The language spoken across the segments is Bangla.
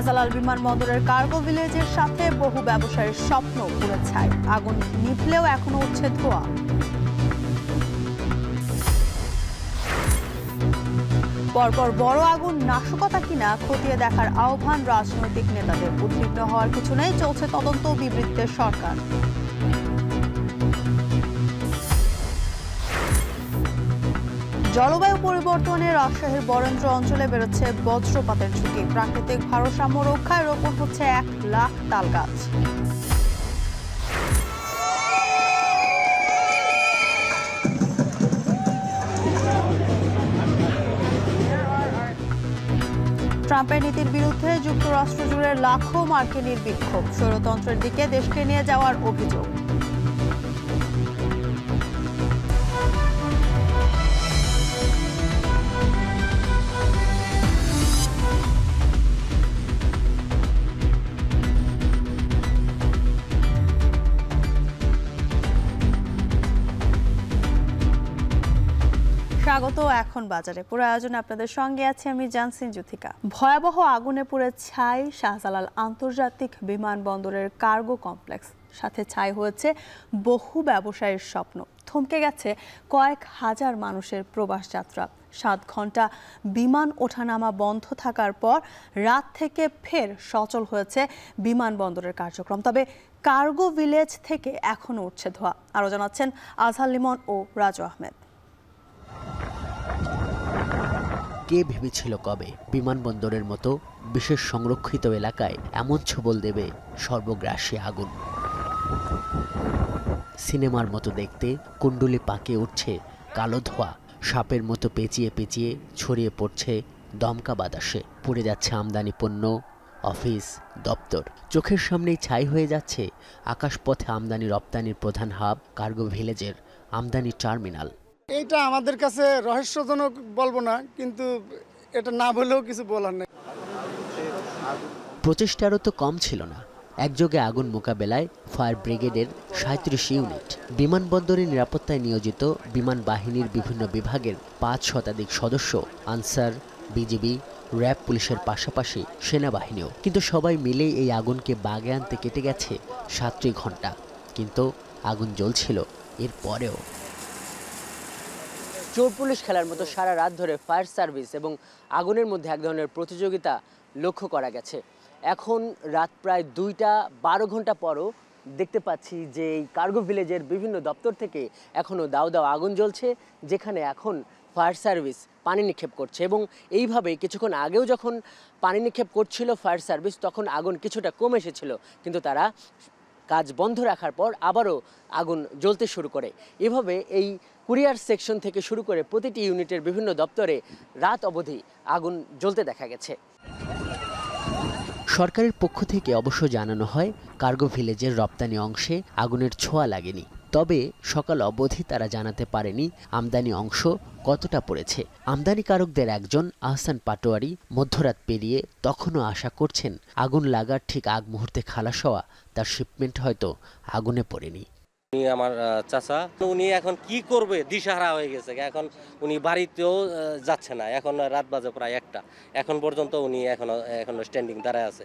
শাহজালাল বিমানবন্দরের কার্গো ভিলেজের সাথে বহু ব্যবসায়ীর স্বপ্ন পুড়ে ছাই। আগুন নিভলেও এখনো উঠছে ধোঁয়া। পরপর বড় আগুন নাশকতা কিনা খতিয়ে দেখার আহ্বান রাজনৈতিক নেতাদের। উদ্বিগ্ন হওয়ার কিছু নেই, চলছে তদন্ত, বিবৃতিতে সরকার। জলবায়ু পরিবর্তনে রাজশাহীর বরেন্দ্র অঞ্চলে বেরোচ্ছে বজ্রপাতের ঝুঁকি। প্রাকৃতিক ভারসাম্য রক্ষায় রোপণ হচ্ছে 1 লাখ তাল গাছ। ট্রাম্পের নীতির বিরুদ্ধে যুক্তরাষ্ট্র জুড়ে লাখো মার্কিনীর বিক্ষোভ। স্বৈরতন্ত্রের দিকে দেশকে নিয়ে যাওয়ার অভিযোগ। স্বাগত এখন বাজারে। পুরো আয়োজনে আপনাদের সঙ্গে আছে আমি জানসিন জুথিকা। ভয়াবহ আগুনে পুড়ে ছাই শাহজালাল আন্তর্জাতিক বিমানবন্দরের কার্গো কমপ্লেক্স। সাথে ছাই হয়েছে বহু ব্যবসায়ীর স্বপ্ন। থমকে গেছে কয়েক হাজার মানুষের প্রবাস যাত্রা। 7 ঘন্টা বিমান ওঠানামা বন্ধ থাকার পর রাত থেকে ফের সচল হয়েছে বিমানবন্দরের কার্যক্রম। তবে কার্গো ভিলেজ থেকে এখনো উঠছে ধোঁয়া। আরও জানাচ্ছেন আজহার লিমন ও রাজু আহমেদ। কে ভেবেছিল কবে বিমানবন্দরের মতো বিশেষ সংরক্ষিত এলাকায় এমন ছোবল দেবে সর্বগ্রাসী আগুন। সিনেমার মতো দেখতে কুণ্ডুলি পাকে উঠছে কালো ধোঁয়া। সাপের মতো পেঁচিয়ে পেঁচিয়ে ছড়িয়ে পড়ছে দমকা বাতাসে। পুড়ে যাচ্ছে আমদানি পণ্য, অফিস, দপ্তর। চোখের সামনেই ছাই হয়ে যাচ্ছে আকাশপথে আমদানি রপ্তানির প্রধান হাব কার্গো ভিলেজের আমদানি টার্মিনাল। এইটা আমাদের কাছে রহস্যজনক বলবো না, কিন্তু এটা না বলেও কিছু বলার নেই। প্রচেষ্টারও তো কম ছিল না। একযোগে আগুন মোকাবেলায় ফায়ার ব্রিগেডের 37 ইউনিট, বিমানবন্দরের নিরাপত্তায় নিয়োজিত বিমান বাহিনীর বিভিন্ন বিভাগের 5 শতাধিক সদস্য, আনসার, বিজিবি, র্যাব, পুলিশের পাশাপাশি সেনাবাহিনীও। কিন্তু সবাই মিলেই এই আগুনকে বাগে আনতে কেটে গেছে 37 ঘন্টা। কিন্তু আগুন জ্বলছিল এর পরেও। চোর পুলিশ খেলার মতো সারা রাত ধরে ফায়ার সার্ভিস এবং আগুনের মধ্যে এক ধরনের প্রতিযোগিতা লক্ষ্য করা গেছে। এখন রাত প্রায় 2টা 12 ঘন্টা পরও দেখতে পাচ্ছি যে এই কার্গো ভিলেজের বিভিন্ন দপ্তর থেকে এখনও দাও দাও আগুন জ্বলছে, যেখানে এখন ফায়ার সার্ভিস পানি নিক্ষেপ করছে। এবং এইভাবে কিছুক্ষণ আগেও যখন পানি নিক্ষেপ করছিল ফায়ার সার্ভিস, তখন আগুন কিছুটা কমে এসেছিল, কিন্তু তারা কাজ বন্ধ রাখার পর আবারও আগুন জ্বলতে শুরু করে। এভাবে এই কুরিয়ার সেকশন থেকে শুরু করে প্রতিটি ইউনিটের বিভিন্ন দপ্তরে রাত অবধি আগুন জ্বলতে দেখা গেছে। সরকারের পক্ষ থেকে অবশ্য জানানো হয় কার্গো ভিলেজের রপ্তানি অংশে আগুনের ছোঁয়া লাগেনি। তবে সকাল অবধি তারা জানাতে পারেনি আমদানি অংশ কতটা পড়েছে। আমদানিকারকদের একজন আহসান পাটোয়ারি মধ্যরাত পেরিয়ে তখনও আশা করছেন আগুন লাগার ঠিক আগ মুহূর্তে খালাস হওয়া তার শিপমেন্ট হয়তো আগুনে পড়েনি। উনি আমার চাচা, উনি এখন কি করবে দিশাহারা হয়ে গেছে। এখন উনি বাড়িতেও যাচ্ছে না। এখন রাত বাজে প্রায় 1টা, এখন পর্যন্ত উনি এখনো স্ট্যান্ডিং দাঁড়ায় আছে।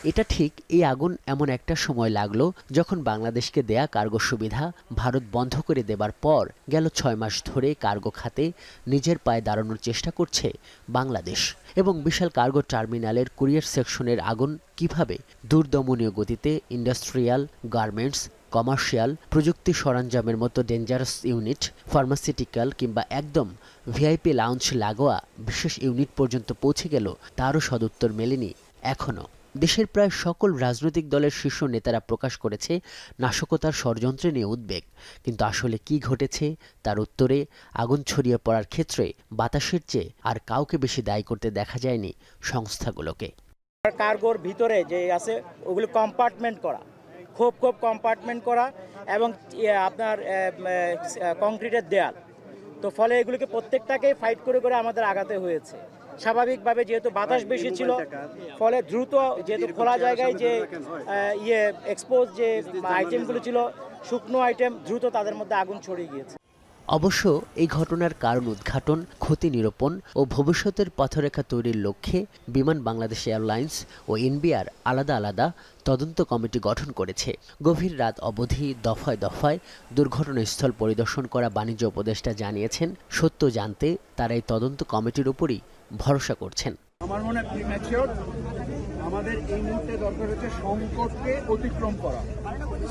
এটা ঠিক এই আগুন এমন একটা সময় লাগলো যখন বাংলাদেশকে দেয়া কার্গো সুবিধা ভারত বন্ধ করে দেবার পর গেল 6 মাস ধরে কার্গো খাতে নিজের পায়ে দাঁড়ানোর চেষ্টা করছে বাংলাদেশ। এবং বিশাল কার্গো টার্মিনালের কুরিয়ার সেকশনের আগুন কিভাবে দুর্দমনীয় গতিতে ইন্ডাস্ট্রিয়াল, গার্মেন্টস, কমার্শিয়াল, প্রযুক্তি সরঞ্জামের মতো ডেঞ্জারাস ইউনিট, ফার্মাসিউটিক্যাল কিংবা একদম ভিআইপি লাউঞ্জ লাগোয়া বিশেষ ইউনিট পর্যন্ত পৌঁছে গেল তারও সদুত্তর মেলেনি এখনও। দেশের প্রায় সকল রাজনৈতিক দলের শীর্ষ নেতারা প্রকাশ করেছে নাশকতার ষড়যন্ত্রে নিয়ে উদ্বেগ। কিন্তু আসলে কি ঘটেছে তার উত্তরে আগুন ছড়িয়ে পড়ার ক্ষেত্রে বাতাসের চেয়ে আর কাউকে বেশি দায়ী করতে দেখা যায়নি সংস্থাগুলোকে। কার্গোর ভিতরে যে আছে ওগুলো কম্পার্টমেন্ট করা, খুব কম্পার্টমেন্ট করা এবং আপনার কংক্রিটের দেয়াল। তো ফলে এগুলোকে প্রত্যেকটাকেই ফাইট করে করে আমাদের আগাতে হয়েছে। স্বাভাবিকভাবে যেহেতু বাতাস বেশি ছিল, ফলে দ্রুত যেহেতু খোলা জায়গায় যে এক্সপোজ যে আইটেমগুলো ছিল, শুকনো আইটেম, দ্রুত তাদের মধ্যে আগুন ছড়িয়ে গিয়েছে। অবশ্য এই ঘটনার কারণ উদ্ঘাটন, ক্ষতি নিরূপণ ও ভবিষ্যতের পথরেখা তৈরির লক্ষ্যে বিমান বাংলাদেশ এয়ারলাইন্স ও এনবিআর আলাদা আলাদা তদন্ত কমিটি গঠন করেছে। গভীর রাত অবধি দফায় দফায় দুর্ঘটনাস্থল পরিদর্শন করা বাণিজ্য উপদেষ্টা জানিয়েছেন, সত্য জানতে তারা এই তদন্ত কমিটির উপরই ভরসা করছেন। আমার মনে হয় প্রিম্যাচিওর। আমাদের এই মুহূর্তে দরকার হচ্ছে সংকটকে অতিক্রম করা।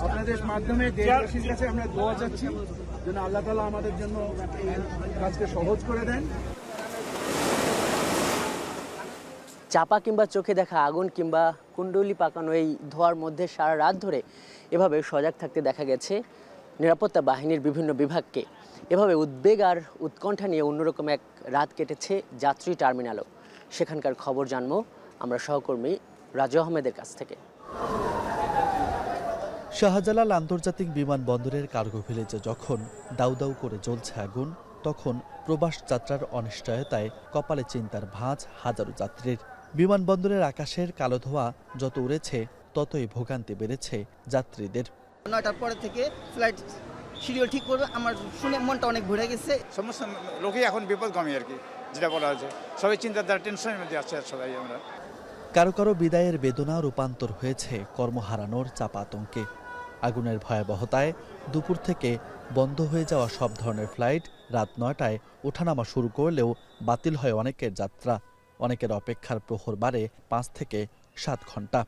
আপনাদের মাধ্যমে দেশবাসীর কাছে আমরা দোয়া চাচ্ছি যেন আল্লাহ তাআলা আমাদের জন্য এই কাজকে সহজ করে দেন। চাপা কিংবা চোখে দেখা আগুন কিংবা কুণ্ডলি পাকানো এই ধোঁয়ার মধ্যে সারা রাত ধরে এভাবে সজাগ থাকতে দেখা গেছে নিরাপত্তা বাহিনীর বিভিন্ন বিভাগকে। এভাবে উদ্বেগ আর উৎকণ্ঠা নিয়ে অন্যরকম এক রাত কেটেছে যাত্রী টার্মিনালও। সেখানকার খবর জানবো আমরা সহকর্মী রাজু আহমেদের কাছ থেকে। শাহজালাল আন্তর্জাতিক বিমানবন্দরের কার্গো ভিলেজে যখন দাউ দাউ করে জ্বলছে আগুন, তখন প্রবাস যাত্রার অনিশ্চয়তায় কপালে চিন্তার ভাঁজ হাজারো যাত্রীর। বিমানবন্দরের আকাশের কালো ধোঁয়া যত উড়েছে ততই ভোগান্তি বেড়েছে যাত্রীদের। 9টার পরে থেকে ফ্লাইট শিডিউল ঠিক করবে, আমার শুনে মনটা অনেক ভরে গেছে। সমস্ত লোকই এখন বিপদগামী আর কি, যেটা বলা হয়েছে। সবাই চিন্তার দ্বারা টেনশনের মধ্যে আছে সবাই আমরা। কারো কারো বিদায়ের বেদনা রূপান্তর হয়েছে কর্ম হারানোর চাপা আতঙ্কে। আগুনের ভয়াবহতায় দুপুর থেকে বন্ধ হয়ে যাওয়া সব ধরনের ফ্লাইট রাত 9টায় ওঠানামা শুরু করলেও বাতিল হয় অনেকের যাত্রা। অনেকের অপেক্ষার প্রহর বাড়ে 5 থেকে 7 ঘন্টা।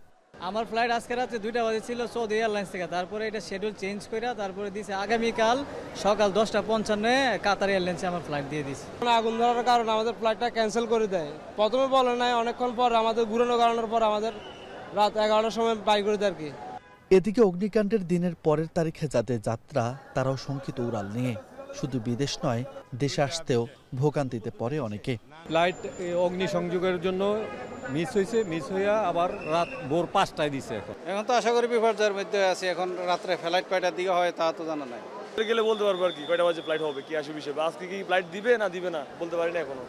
আমার ফ্লাইট আজকে রাতে 2টা বাজে ছিল সৌদি এয়ারলাইন্স থেকে, তারপরে এটা শিডিউল চেঞ্জ করে তারপরে দিয়েছে আগামীকাল সকাল 10:55 কাতার এয়ারলাইন্সে আমার ফ্লাইট দিয়ে দিয়েছে। আগুন ধরার কারণে আমাদের ফ্লাইটটা ক্যান্সেল করে দেয়। প্রথমে বলে নাই, অনেকক্ষণ পর আমাদের ঘুরানো কারণের পর আমাদের রাত 11টার সময় বাই করে দেয় আর কি। এদিকে অগ্নিকাণ্ডের দিনের পরের তারিখে যাদের যাত্রা তারাও শঙ্কিত উড়াল নিয়ে। শুধু বিদেশ নয়, দেশে আসতেও ভোগান্তিতে পড়ে অনেকে। ফ্লাইট অগ্নিসংযোগের জন্য মিস হইয়া আবার রাত ভোর 5টায় দিছে। এখন তো আশা করি বিপর্যয়ের মধ্যে আছে। এখন রাত্রে ফ্লাইট কয়টার দিকে হয় তা তো জানা নাই। গেলে বলতে পারবো আর কি কয়টা বাজে ফ্লাইট হবে, কি আসবে বিষয়। আজকে কি ফ্লাইট দিবে না বলতে পারি না এখনো।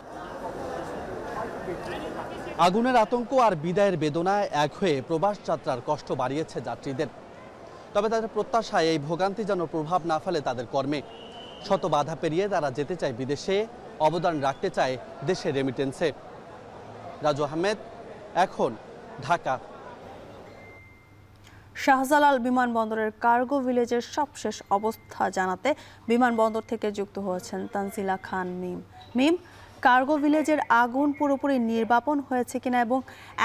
আগুনের আতঙ্ক আর বিদায়ের বেদনায় এক হয়ে প্রবাস যাত্রার কষ্ট বাড়িয়েছে যাত্রীদের। তবে তাদের প্রত্যাশায় এই ভোগান্তি যেন প্রভাব না ফেলে তাদের কর্মে। শত বাধা পেরিয়ে তারা যেতে চায় বিদেশে, অবদান রাখতে চায় দেশের রেমিটেন্সে। রাজু আহমেদ, এখন, ঢাকা। শাহজালাল বিমানবন্দরের কার্গো ভিলেজের সবশেষ অবস্থা জানাতে বিমানবন্দর থেকে যুক্ত হয়েছেন তানজিলা খান মিম। কার্গো ভিলেজের আগুন পুরোপুরি নির্বাপন হয়েছে কিনা এবং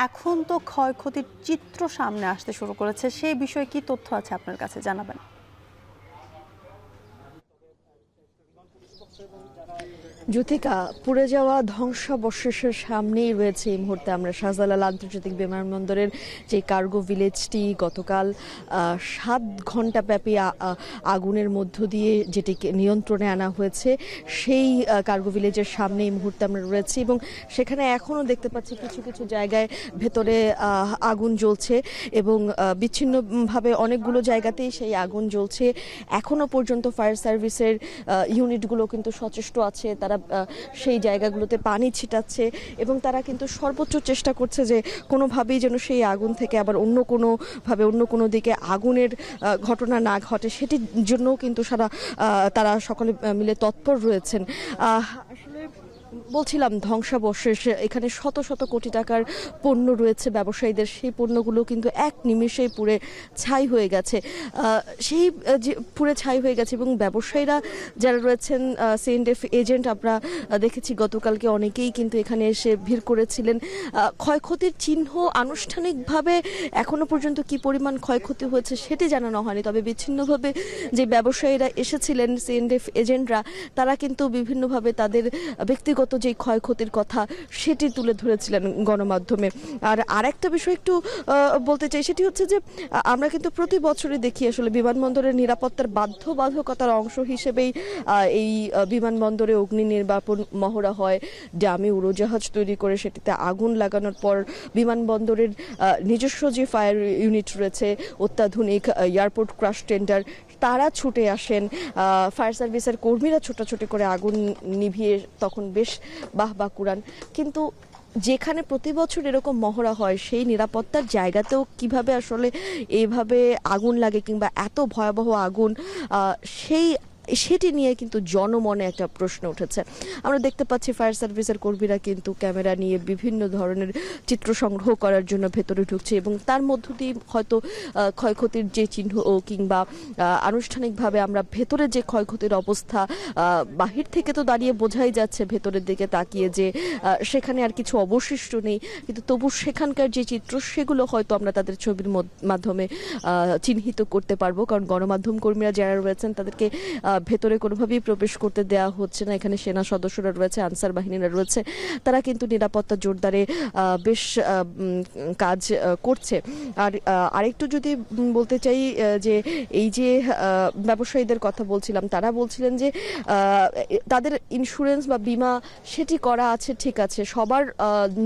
এখন তো ক্ষয়ক্ষতির চিত্র সামনে আসতে শুরু করেছে, সেই বিষয়ে কি তথ্য আছে আপনার কাছে জানাবেন। জ্যোতিকা, পুড়ে যাওয়া ধ্বংসাবশেষের সামনেই রয়েছে এই মুহূর্তে আমরা শাহজালাল আন্তর্জাতিক বিমানবন্দরের যে কার্গো ভিলেজটি গতকাল 7 ঘন্টা ব্যাপী আগুনের মধ্য দিয়ে যেটিকে নিয়ন্ত্রণে আনা হয়েছে, সেই কার্গো ভিলেজের সামনে এই মুহূর্তে আমরা রয়েছি এবং সেখানে এখনও দেখতে পাচ্ছি কিছু কিছু জায়গায় ভেতরে আগুন জ্বলছে এবং বিচ্ছিন্নভাবে অনেকগুলো জায়গাতেই সেই আগুন জ্বলছে। এখনও পর্যন্ত ফায়ার সার্ভিসের ইউনিটগুলো কিন্তু সচেষ্ট আছে, তারা সেই জায়গাগুলোতে পানি ছিটাচ্ছে এবং তারা কিন্তু সর্বোচ্চ চেষ্টা করছে যে কোনোভাবেই যেন সেই আগুন থেকে আবার অন্য কোনো দিকে আগুনের ঘটনা না ঘটে, সেটির জন্যও কিন্তু তারা সকলে মিলে তৎপর রয়েছেন। আসলে বলছিলাম ধ্বংসাবশেষ, এখানে শত শত কোটি টাকার পণ্য রয়েছে ব্যবসায়ীদের, সেই পণ্যগুলো কিন্তু এক নিমেষেই পুড়ে ছাই হয়ে গেছে, পুড়ে ছাই হয়ে গেছে এবং ব্যবসায়ীরা যারা রয়েছেন C&F এজেন্ট আমরা দেখেছি গতকালকে অনেকেই কিন্তু এখানে এসে ভিড় করেছিলেন। ক্ষয়ক্ষতির চিহ্ন আনুষ্ঠানিকভাবে এখনো পর্যন্ত কি পরিমাণ ক্ষয়ক্ষতি হয়েছে সেটি জানানো হয়নি, তবে বিচ্ছিন্নভাবে যে ব্যবসায়ীরা এসেছিলেন C&F এজেন্টরা তারা কিন্তু বিভিন্নভাবে তাদের ব্যক্তিগত যে ক্ষয়ক্ষতির কথা সেটি তুলে ধরেছিলেন গণমাধ্যমে। আর আরেকটা বিষয় একটু বলতে চাই, সেটি হচ্ছে যে আমরা কিন্তু প্রতি বছরই দেখি আসলে বিমানবন্দরের নিরাপত্তার বাধ্যবাধকতার অংশ হিসেবেই এই বিমানবন্দরে অগ্নি নির্বাপন মহড়া হয়। ডামি উড়োজাহাজ তৈরি করে সেটিতে আগুন লাগানোর পর বিমানবন্দরের নিজস্ব যে ফায়ার ইউনিট রয়েছে, অত্যাধুনিক এয়ারপোর্ট ক্রাশ টেন্ডার, তারা ছুটে আসেন, ফায়ার সার্ভিসের কর্মীরা ছোটাছুটি করে আগুন নিভিয়ে তখন বেশ বাহবা কুড়ান। কিন্তু যেখানে প্রতি বছর এরকম মহড়া হয় সেই নিরাপত্তার জায়গাতেও কিভাবে আসলে এইভাবে আগুন লাগে কিংবা এত ভয়াবহ আগুন, সেই সেটি নিয়ে কিন্তু জনমনে একটা প্রশ্ন উঠেছে। আমরা দেখতে পাচ্ছি ফায়ার সার্ভিসের কর্মীরা কিন্তু ক্যামেরা নিয়ে বিভিন্ন ধরনের চিত্র সংগ্রহ করার জন্য ভেতরে ঢুকছে এবং তার মধ্য দিয়ে হয়তো ক্ষয়ক্ষতির যে চিহ্ন কিংবা আনুষ্ঠানিকভাবে আমরা ভেতরে যে ক্ষয়ক্ষতির অবস্থা বাহির থেকে তো দাঁড়িয়ে বোঝাই যাচ্ছে ভেতরের দিকে তাকিয়ে যে সেখানে আর কিছু অবশিষ্ট নেই, কিন্তু তবু সেখানকার যে চিত্র সেগুলো হয়তো আমরা তাদের ছবির মাধ্যমে চিহ্নিত করতে পারবো, কারণ গণমাধ্যম কর্মীরা যারা রয়েছেন তাদেরকে ভেতরে কোনোভাবেই প্রবেশ করতে দেওয়া হচ্ছে না। এখানে সেনা সদস্যরা রয়েছে, আনসার বাহিনীরা রয়েছে, তারা কিন্তু নিরাপত্তা জোরদারে বেশ কাজ করছে। আর আরেকটু যদি বলতে চাই যে এই যে ব্যবসায়ীদের কথা বলছিলাম, তারা বলছিলেন যে তাদের ইন্স্যুরেন্স বা বিমা সেটি করা আছে, ঠিক আছে, সবার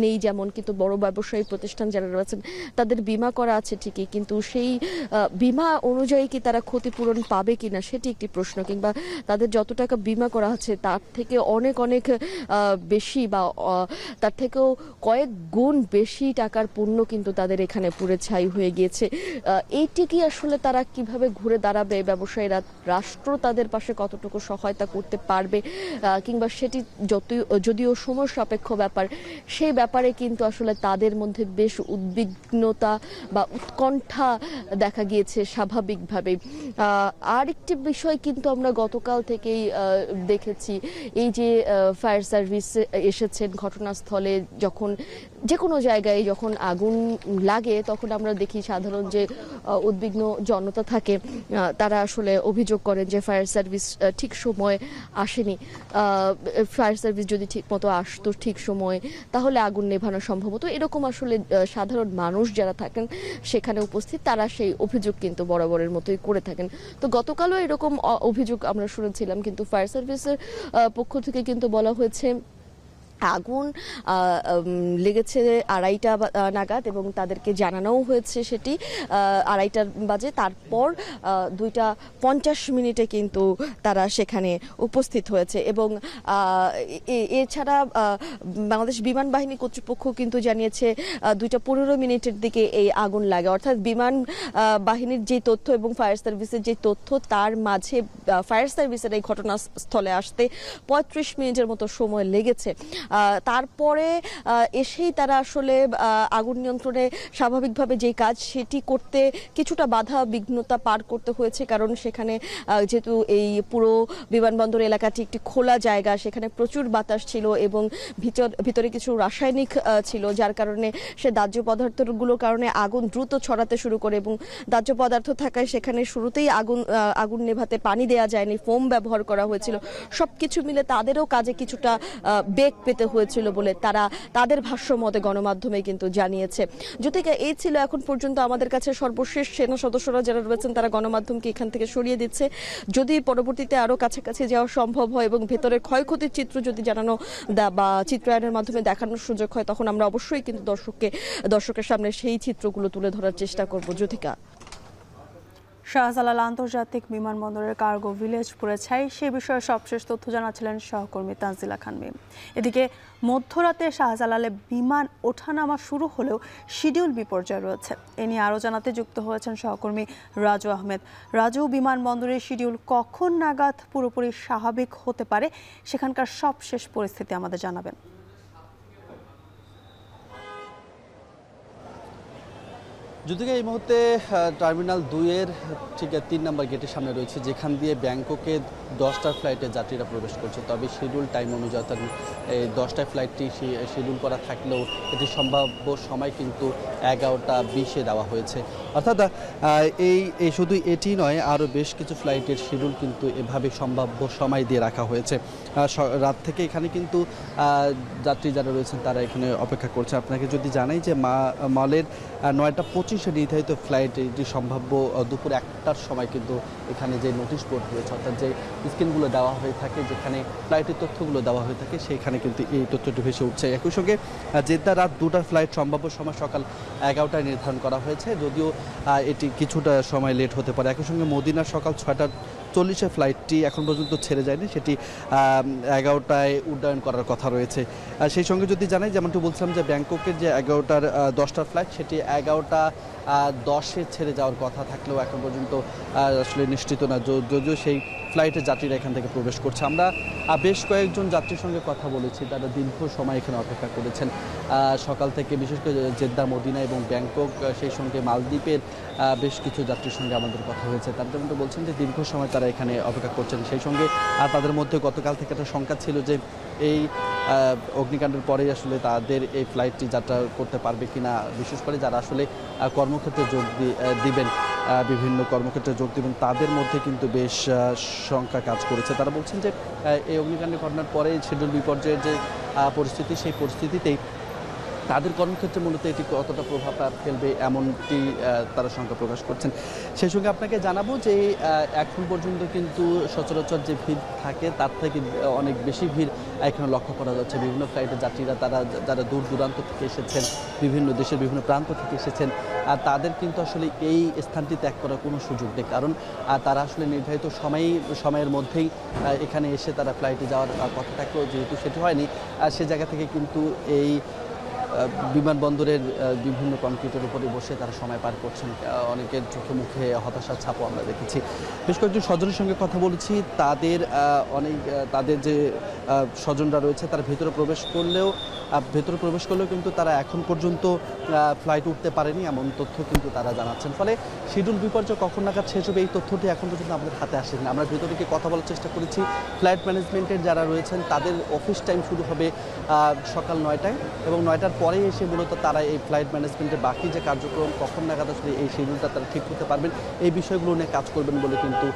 নেই যেমন, কিন্তু বড় ব্যবসায়ী প্রতিষ্ঠান যারা রয়েছেন তাদের বিমা করা আছে ঠিকই, কিন্তু সেই বিমা অনুযায়ী কি তারা ক্ষতিপূরণ পাবে কিনা সেটি একটি প্রশ্ন, কিংবা তাদের যত টাকা বিমা করা আছে তার থেকে অনেক অনেক বেশি বা তার থেকেও কয়েক গুণ বেশি টাকার পণ্য কিন্তু তাদের এখানে পুড়ে ছাই হয়ে গিয়েছে। এইটি কি আসলে তারা কিভাবে ঘুরে দাঁড়াবে, ব্যবসায়ীরা, রাষ্ট্র তাদের পাশে কতটুকু সহায়তা করতে পারবে, কিংবা সেটি যদিও সময় সাপেক্ষ ব্যাপার, সেই ব্যাপারে কিন্তু আসলে তাদের মধ্যে বেশ উদ্বিগ্নতা বা উৎকণ্ঠা দেখা গিয়েছে স্বাভাবিকভাবে। আরেকটি বিষয় কিন্তু আমরা গতকাল থেকেই দেখেছি, এই যে ফায়ার সার্ভিস এসেছেন ঘটনাস্থলে, যখন যে কোনো জায়গায় যখন আগুন লাগে তখন আমরা দেখি সাধারণ যে উদ্বিগ্ন জনতা থাকে তারা আসলে অভিযোগ করেন যে ফায়ার সার্ভিস ঠিক সময় আসেনি। ফায়ার সার্ভিস যদি ঠিক মতো আসতো ঠিক সময় তাহলে আগুন নেভানো সম্ভব হতো, এরকম আসলে সাধারণ মানুষ যারা থাকেন সেখানে উপস্থিত তারা সেই অভিযোগ কিন্তু বরাবরের মতোই করে থাকেন। তো গতকালও এরকম অভিযোগ আমরা শুনেছিলাম, কিন্তু ফায়ার সার্ভিসের পক্ষ থেকে কিন্তু বলা হয়েছে আগুন লেগেছে 2:30 নাগাদ এবং তাদেরকে জানানোও হয়েছে সেটি 2:30 বাজে। তারপর 2:50 কিন্তু তারা সেখানে উপস্থিত হয়েছে এবং এছাড়া বাংলাদেশ বিমান বাহিনী কর্তৃপক্ষ কিন্তু জানিয়েছে 2:15 দিকে এই আগুন লাগে, অর্থাৎ বিমান বাহিনীর যে তথ্য এবং ফায়ার সার্ভিসের যে তথ্য তার মাঝে ফায়ার সার্ভিসের এই ঘটনাস্থলে আসতে 35 মিনিটের মতো সময় লেগেছে। তারপরে এসেই তারা আসলে আগুন নিয়ন্ত্রণে স্বাভাবিকভাবে যে কাজ সেটি করতে কিছুটা বাধা বিঘ্নতা পার করতে হয়েছে, কারণ সেখানে যেহেতু এই পুরো বিমানবন্দর এলাকাটি একটি খোলা জায়গা, সেখানে প্রচুর বাতাস ছিল এবং ভিতরে কিছু রাসায়নিক ছিল, যার কারণে সে দাহ্য পদার্থগুলোর কারণে আগুন দ্রুত ছড়াতে শুরু করে এবং দাহ্য পদার্থ থাকায় সেখানে শুরুতেই আগুন নেভাতে পানি দেওয়া যায়নি, ফোম ব্যবহার করা হয়েছিল। সবকিছু মিলে তাদেরও কাজে কিছুটা বেগ পেতে হয়েছিল বলে তারা তাদের ভাষ্য মতে গণমাধ্যমে কিন্তু জানিয়েছে। যদিও এই ছিল এখন পর্যন্ত আমাদের কাছে সর্বশেষ। সেনা সদস্যরা যারা রয়েছেন তারা গণমাধ্যমকে এখান থেকে সরিয়ে দিচ্ছে। যদি পরবর্তীতে আরো কাছাকাছি যাওয়া সম্ভব হয় এবং ভেতরে ক্ষয়ক্ষতির চিত্র যদি জানানো বা চিত্রায়নের মাধ্যমে দেখানোর সুযোগ হয় তখন আমরা অবশ্যই কিন্তু দর্শকের সামনে সেই চিত্রগুলো তুলে ধরার চেষ্টা করব। জ্যোতিকা। শাহজালাল আন্তর্জাতিক বিমানবন্দরের কার্গো ভিলেজ পুড়ে ছাই, সে বিষয়ে সবশেষ তথ্য জানাচ্ছিলেন সহকর্মী তানজিলা খান মিম। এদিকে মধ্যরাতে শাহজালালে বিমান ওঠানামা শুরু হলেও শিডিউল বিপর্যয় রয়েছে। এ নিয়ে আরও জানাতে যুক্ত হয়েছেন সহকর্মী রাজু আহমেদ। রাজু, বিমানবন্দরের শিডিউল কখন নাগাদ পুরোপুরি স্বাভাবিক হতে পারে, সেখানকার সবশেষ পরিস্থিতি আমাদের জানাবেন। যদিও এই মুহূর্তে টার্মিনাল 2-এর ঠিক 3 নম্বর গেটের সামনে রয়েছে, যেখান দিয়ে ব্যাংককে 10টার ফ্লাইটে যাত্রীরা প্রবেশ করছে। তবে শিডিউল টাইম অনুযায়ী অর্থাৎ এই 10টায় ফ্লাইটটি শিডিউল করা থাকলেও এটি সম্ভাব্য সময় কিন্তু 11:20-এ দেওয়া হয়েছে। অর্থাৎ এই শুধু এটি নয়, আরও বেশ কিছু ফ্লাইটের শিডিউল কিন্তু এভাবে সম্ভাব্য সময় দিয়ে রাখা হয়েছে। রাত থেকে এখানে কিন্তু যাত্রী যারা রয়েছেন তারা এখানে অপেক্ষা করছে। আপনাকে যদি জানাই যে মলের 9:25-এ নির্ধারিত ফ্লাইট এটি সম্ভাব্য দুপুর 1টার সময় কিন্তু এখানে যে নোটিশ বোর্ড রয়েছে, অর্থাৎ যে স্ক্রিনগুলো দেওয়া হয়ে থাকে, যেখানে ফ্লাইটের তথ্যগুলো দেওয়া হয়ে থাকে, সেখানে কিন্তু এই তথ্যটি ভেসে উঠছে। একই সঙ্গে জেদ্দা রাত 2টার ফ্লাইট সম্ভাব্য সময় সকাল 11টায় নির্ধারণ করা হয়েছে, যদিও এটি কিছুটা সময় লেট হতে পারে। একই সঙ্গে মদিনার সকাল 6:40-এ ফ্লাইটটি এখন পর্যন্ত ছেড়ে যায়নি, সেটি 11টায় উড্ডয়ন করার কথা রয়েছে। সেই সঙ্গে যদি জানাই, যেমনটি বলছিলাম যে ব্যাংককের যে 10টার ফ্লাইট সেটি 11:20 10-এ ছেড়ে যাওয়ার কথা থাকলেও এখন পর্যন্ত আসলে নিশ্চিত না যদিও সেই ফ্লাইটের যাত্রীরা এখান থেকে প্রবেশ করছে। আমরা বেশ কয়েকজন যাত্রীর সঙ্গে কথা বলেছি, তারা দীর্ঘ সময় এখানে অপেক্ষা করেছেন সকাল থেকে, বিশেষ করে জেদ্দা, মদিনা এবং ব্যাংকক, সেই সঙ্গে মালদ্বীপের বেশ কিছু যাত্রীর সঙ্গে আমাদের কথা হয়েছে। তারা যেমনটা বলছেন যে দীর্ঘ সময় তারা এখানে অপেক্ষা করছেন। সেই সঙ্গে তাদের মধ্যে গতকাল থেকে একটা শঙ্কা ছিল যে এই অগ্নিকাণ্ডের পরেই আসলে তাদের এই ফ্লাইটটি যাত্রা করতে পারবে কিনা, বিশেষ করে যারা আসলে কর্মক্ষেত্রে যোগ দিবেন, বিভিন্ন কর্মক্ষেত্রে যোগ দিবেন, তাদের মধ্যে কিন্তু বেশ শঙ্কা কাজ করেছে। তারা বলছেন যে এই অগ্নিকাণ্ডের ঘটনার পরে শিডিউল বিপর্যয়ের যে পরিস্থিতি, সেই পরিস্থিতিতেই তাদের কর্মক্ষেত্রে মূলত এটি কতটা প্রভাব ফেলবে এমনটি তারা শঙ্কা প্রকাশ করছেন। সেই সঙ্গে আপনাকে জানাবো যে এখন পর্যন্ত কিন্তু সচরাচর যে ভিড় থাকে তার থেকে অনেক বেশি ভিড় এখানে লক্ষ্য করা যাচ্ছে। বিভিন্ন ফ্লাইটের যাত্রীরা যারা দূর দূরান্ত থেকে এসেছেন, বিভিন্ন দেশের বিভিন্ন প্রান্ত থেকে এসেছেন, তাদের কিন্তু আসলে এই স্থানটি ত্যাগ করার কোনো সুযোগ নেই, কারণ তারা আসলে নির্ধারিত সময়ের মধ্যেই এখানে এসে তারা ফ্লাইটে যাওয়ার কথা থাকলেও যেহেতু সেটি হয়নি, সে জায়গা থেকে কিন্তু এই বিমানবন্দরের বিভিন্ন কংক্রিটের উপরে বসে তারা সময় পার করছেন। অনেকের চোখে মুখে হতাশার ছাপও আমরা দেখেছি। বেশ কয়েকজন স্বজনের সঙ্গে কথা বলেছি, তাদের যে স্বজনরা রয়েছে তারা ভেতরে প্রবেশ করলেও কিন্তু তারা এখন পর্যন্ত ফ্লাইট উঠতে পারেনি, এমন তথ্য কিন্তু তারা জানাচ্ছেন। ফলে শিডিউল বিপর্যয় কখন নাগাদ শেষ হবে এই তথ্যটি এখন পর্যন্ত আমাদের হাতে আসেনি। আমরা ভেতরে গিয়ে কথা বলার চেষ্টা করেছি। ফ্লাইট ম্যানেজমেন্টের যারা রয়েছেন তাদের অফিস টাইম শুরু হবে সকাল 9টায় এবং 9টার পরে এসে মূলত তারা এই ফ্লাইট ম্যানেজমেন্টের বাকি যে কার্যক্রম কখন নাগাদ আসলে এই শিডিউলটা তারা ঠিক করতে পারবেন, এই বিষয়গুলো নিয়ে কাজ করবেন বলে কিন্তু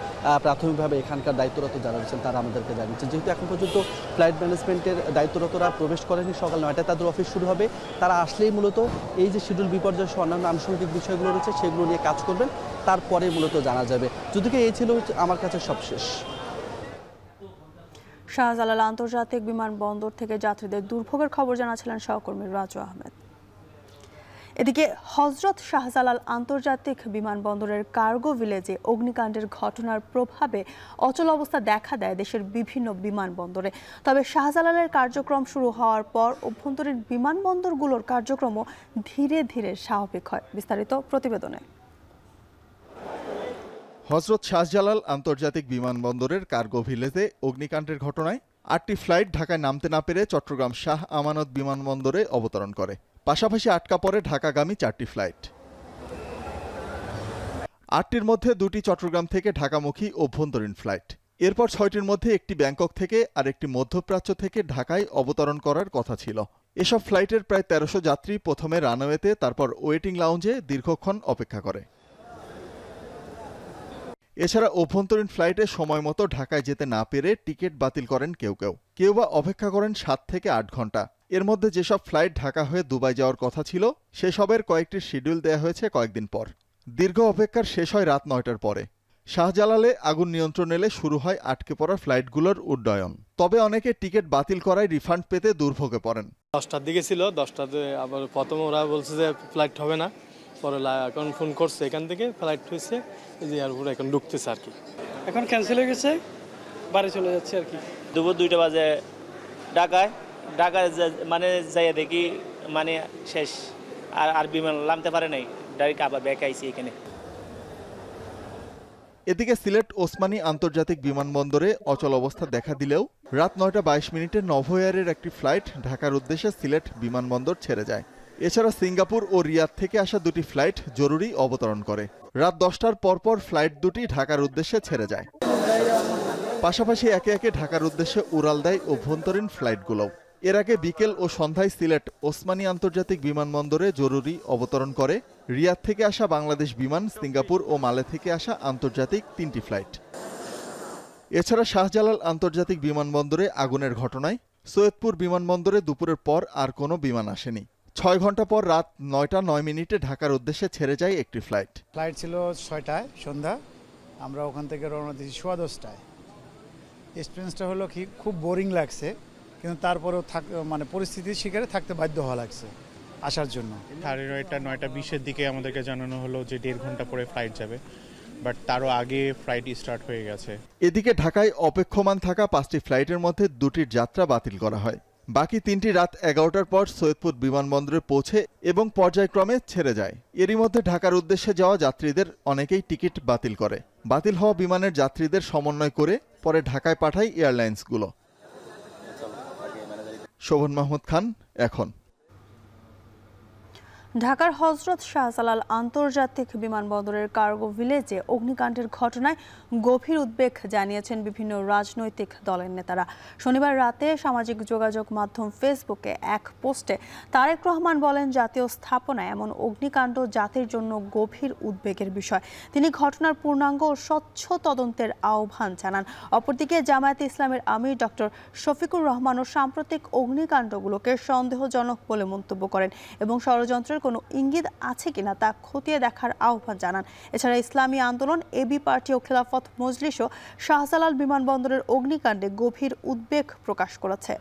প্রাথমিকভাবে এখানকার দায়িত্বরত যারা রয়েছেন তারা আমাদেরকে জানিয়েছেন। যেহেতু এখন পর্যন্ত ফ্লাইট ম্যানেজমেন্টের দায়িত্বরতরা প্রবেশ করেনি, সকাল 9টায় তাদের অফিস শুরু হবে, তারা আসলেই মূলত এই যে শিডিউল বিপর্যয় সহ অন্যান্য আনুষঙ্গিক বিষয়গুলো রয়েছে সেগুলো নিয়ে কাজ করবেন, তারপরে মূলত জানা যাবে। যদিও এই ছিল আমার কাছে সবশেষ। শাহজালাল আন্তর্জাতিক বিমানবন্দর থেকে যাত্রীদের দুর্ভোগের খবর জানাচ্ছিলেন সহকর্মী রাজু আহমেদ। এদিকে হযরত শাহজালাল আন্তর্জাতিক বিমানবন্দরের কার্গো ভিলেজে অগ্নিকাণ্ডের ঘটনার প্রভাবে অচল অবস্থা দেখা দেয় দেশের বিভিন্ন বিমানবন্দরে। তবে শাহজালালের কার্যক্রম শুরু হওয়ার পর অভ্যন্তরীণ বিমানবন্দরগুলোর কার্যক্রমও ধীরে ধীরে স্বাভাবিক হয়। বিস্তারিত প্রতিবেদনে। হযরত শাহজালাল আন্তর্জাতিক বিমানবন্দরের কার্গো ভিলেজে অগ্নিকাণ্ডের ঘটনায় 8টি ফ্লাইট ঢাকায় নামতে না পেরে চট্টগ্রাম শাহ আমানত বিমানবন্দরে অবতরণ করে। পাশাপাশি আটকা পড়ে ঢাকাগামী 4টি ফ্লাইট। 8টির মধ্যে 2টি চট্টগ্রাম থেকে ঢাকামুখী অভ্যন্তরীণ ফ্লাইট। এরপর 6টির মধ্যে একটি ব্যাংকক থেকে আর একটি মধ্যপ্রাচ্য থেকে ঢাকায় অবতরণ করার কথা ছিল। এসব ফ্লাইটের প্রায় 1300 যাত্রী প্রথমে রানওয়েতে, তারপর ওয়েটিং লাউঞ্জে দীর্ঘক্ষণ অপেক্ষা করে। এছাড়া অভ্যন্তরীণ ফ্লাইটে সময় মতো ঢাকায় যেতে না পেরে টিকিট বাতিল করেন কেউ বা অপেক্ষা করেন 7 থেকে 8 ঘন্টা। এর মধ্যে যেসব ফ্লাইট ঢাকা হয়ে দুবাই যাওয়ার কথা ছিল সেসবের কয়েকটি শিডিউল দেয়া হয়েছে কয়েকদিন পর। দীর্ঘ অপেক্ষার শেষ হয় রাত 9টার পরে। শাহজালালে আগুন নিয়ন্ত্রণ এলে শুরু হয় আটকে পড়া ফ্লাইটগুলোর উড্ডয়ন। তবে অনেকে টিকিট বাতিল করায় রিফান্ড পেতে দুর্ভোগে পড়েন। 10টার দিকে ছিল, 10টাতে আবার প্রথমে ওরা বলছে যে ফ্লাইট হবে না, পরে এখন ফোন করছে এখান থেকে ফ্লাইট হয়েছে, এই যে এয়ারপোর্ট এখন ঢুকতেছে আর কি। এখন ক্যান্সেল হয়ে গেছে, বাড়ি চলে যাচ্ছে আর কি। দুপুর 2টা বাজে ঢাকায় মানে যাইয়া দেখি মানে শেষ, আর বিমান নামতে পারে নাই, ডাইরেক্ট আবার ব্যাক আইছি এখানে। এদিকে সিলেট ওসমানী আন্তর্জাতিক বিমানবন্দরে অচল অবস্থা দেখা দিলেও রাত 9টা 22 মিনিটে নভোএয়ারের একটি ফ্লাইট ঢাকার উদ্দেশ্যে সিলেট বিমানবন্দর ছেড়ে যায়। এছাড়া সিঙ্গাপুর ও রিয়াদ থেকে আসা 2টি ফ্লাইট জরুরি অবতরণ করে। রাত 10টার পরপর ফ্লাইট 2টি ঢাকার উদ্দেশ্যে ছেড়ে যায়। পাশাপাশি একে একে ঢাকার উদ্দেশ্যে উড়াল দেয় অভ্যন্তরীণ ফ্লাইটগুলোও। এর আগে বিকেল ও সন্ধ্যায় সিলেট ওসমানী আন্তর্জাতিক বিমানবন্দরে জরুরি অবতরণ করে রিয়াদ থেকে আসা বাংলাদেশ বিমান, সিঙ্গাপুর ও মালে থেকে আসা আন্তর্জাতিক 3টি ফ্লাইট। এছাড়া শাহজালাল আন্তর্জাতিক বিমানবন্দরে আগুনের ঘটনায় সৈয়দপুর বিমানবন্দরে দুপুরের পর আর কোনো বিমান আসেনি। 6 ঘন্টা পর রাত 9টা 9 মিনিটে ঢাকার উদ্দেশ্যে ছেড়ে যায় একটি ফ্লাইট। ফ্লাইট ছিল 6টায় সন্ধ্যা, আমরা ওখান থেকে রওনা দিয়েছি 10:15টায়। এক্সপিরিয়েন্সটা হলো কি, খুব বোরিং লাগছে, কিন্তু তারপরেও মানে পরিস্থিতির শিকারে থাকতে বাধ্য হওয়া লাগছে আসার জন্য। 9:20-এর দিকে আমাদেরকে জানানো হলো যে 1.5 ঘন্টা পরে ফ্লাইট যাবে, বাট তারও আগে ফ্লাইট স্টার্ট হয়ে গেছে। এদিকে ঢাকায় অপেক্ষমান থাকা 5টি ফ্লাইটের মধ্যে 2টির যাত্রা বাতিল করা হয়। বাকি 3টি রাত 11টার পর সৈয়দপুর বিমানবন্দরে পৌঁছে এবং পর্যায়ক্রমে ছেড়ে যায়। এরই মধ্যে ঢাকার উদ্দেশ্যে যাওয়া যাত্রীদের অনেকেই টিকিট বাতিল করে। বাতিল হওয়া বিমানের যাত্রীদের সমন্বয় করে পরে ঢাকায় পাঠায় এয়ারলাইন্সগুলো। শোভন মাহমুদ খান, এখন। ঢাকার হযরত শাহজালাল আন্তর্জাতিক বিমানবন্দরের কার্গো ভিলেজে অগ্নিকাণ্ডের ঘটনায় গভীর উদ্বেগ জানিয়েছেন বিভিন্ন রাজনৈতিক দলের নেতারা। শনিবার রাতে সামাজিক যোগাযোগ মাধ্যম ফেসবুকে এক পোস্টে তারেক রহমান বলেন, জাতীয় স্থাপনায় এমন অগ্নিকাণ্ড জাতির জন্য গভীর উদ্বেগের বিষয়। তিনি ঘটনার পূর্ণাঙ্গ ও স্বচ্ছ তদন্তের আহ্বান জানান। অপরদিকে জামায়াতে ইসলামের আমির ডক্টর শফিকুর রহমানও সাম্প্রতিক অগ্নিকাণ্ডগুলোকে সন্দেহজনক বলে মন্তব্য করেন এবং ষড়যন্ত্রের কোনো ইঙ্গিত আছে কিনা তা খতিয়ে দেখার আহ্বান জানান। এছাড়া ইসলামী আন্দোলন, এবি পার্টি ও খেলাফত মজলিসও শাহজালাল বিমানবন্দরের অগ্নিকাণ্ডে গভীর উদ্বেগ প্রকাশ করেছে।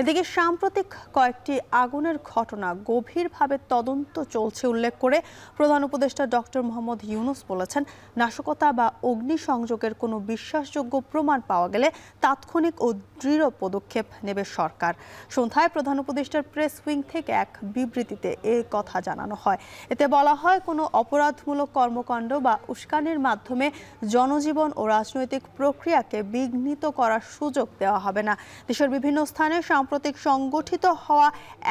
এদিকে সাম্প্রতিক কয়েকটি আগুনের ঘটনা গভীরভাবে তদন্ত চলছে উল্লেখ করে প্রধান উপদেষ্টা ডক্টর মোহাম্মদ ইউনূস বলেছেন, নাশকতা বা অগ্নিসংযোগের কোনো বিশ্বাসযোগ্য প্রমাণ পাওয়া গেলে তাৎক্ষণিক ও দৃঢ় পদক্ষেপ নেবে সরকার। সন্ধ্যায় প্রধান উপদেষ্টার প্রেস উইং থেকে এক বিবৃতিতে এই কথা জানানো হয়। এতে বলা হয়, কোনো অপরাধমূলক কর্মকাণ্ড বা উস্কানির মাধ্যমে জনজীবন ও রাজনৈতিক প্রক্রিয়াকে বিঘ্নিত করার সুযোগ দেওয়া হবে না। দেশের বিভিন্ন স্থানে সাম্প্রতিক সংগঠিত হওয়া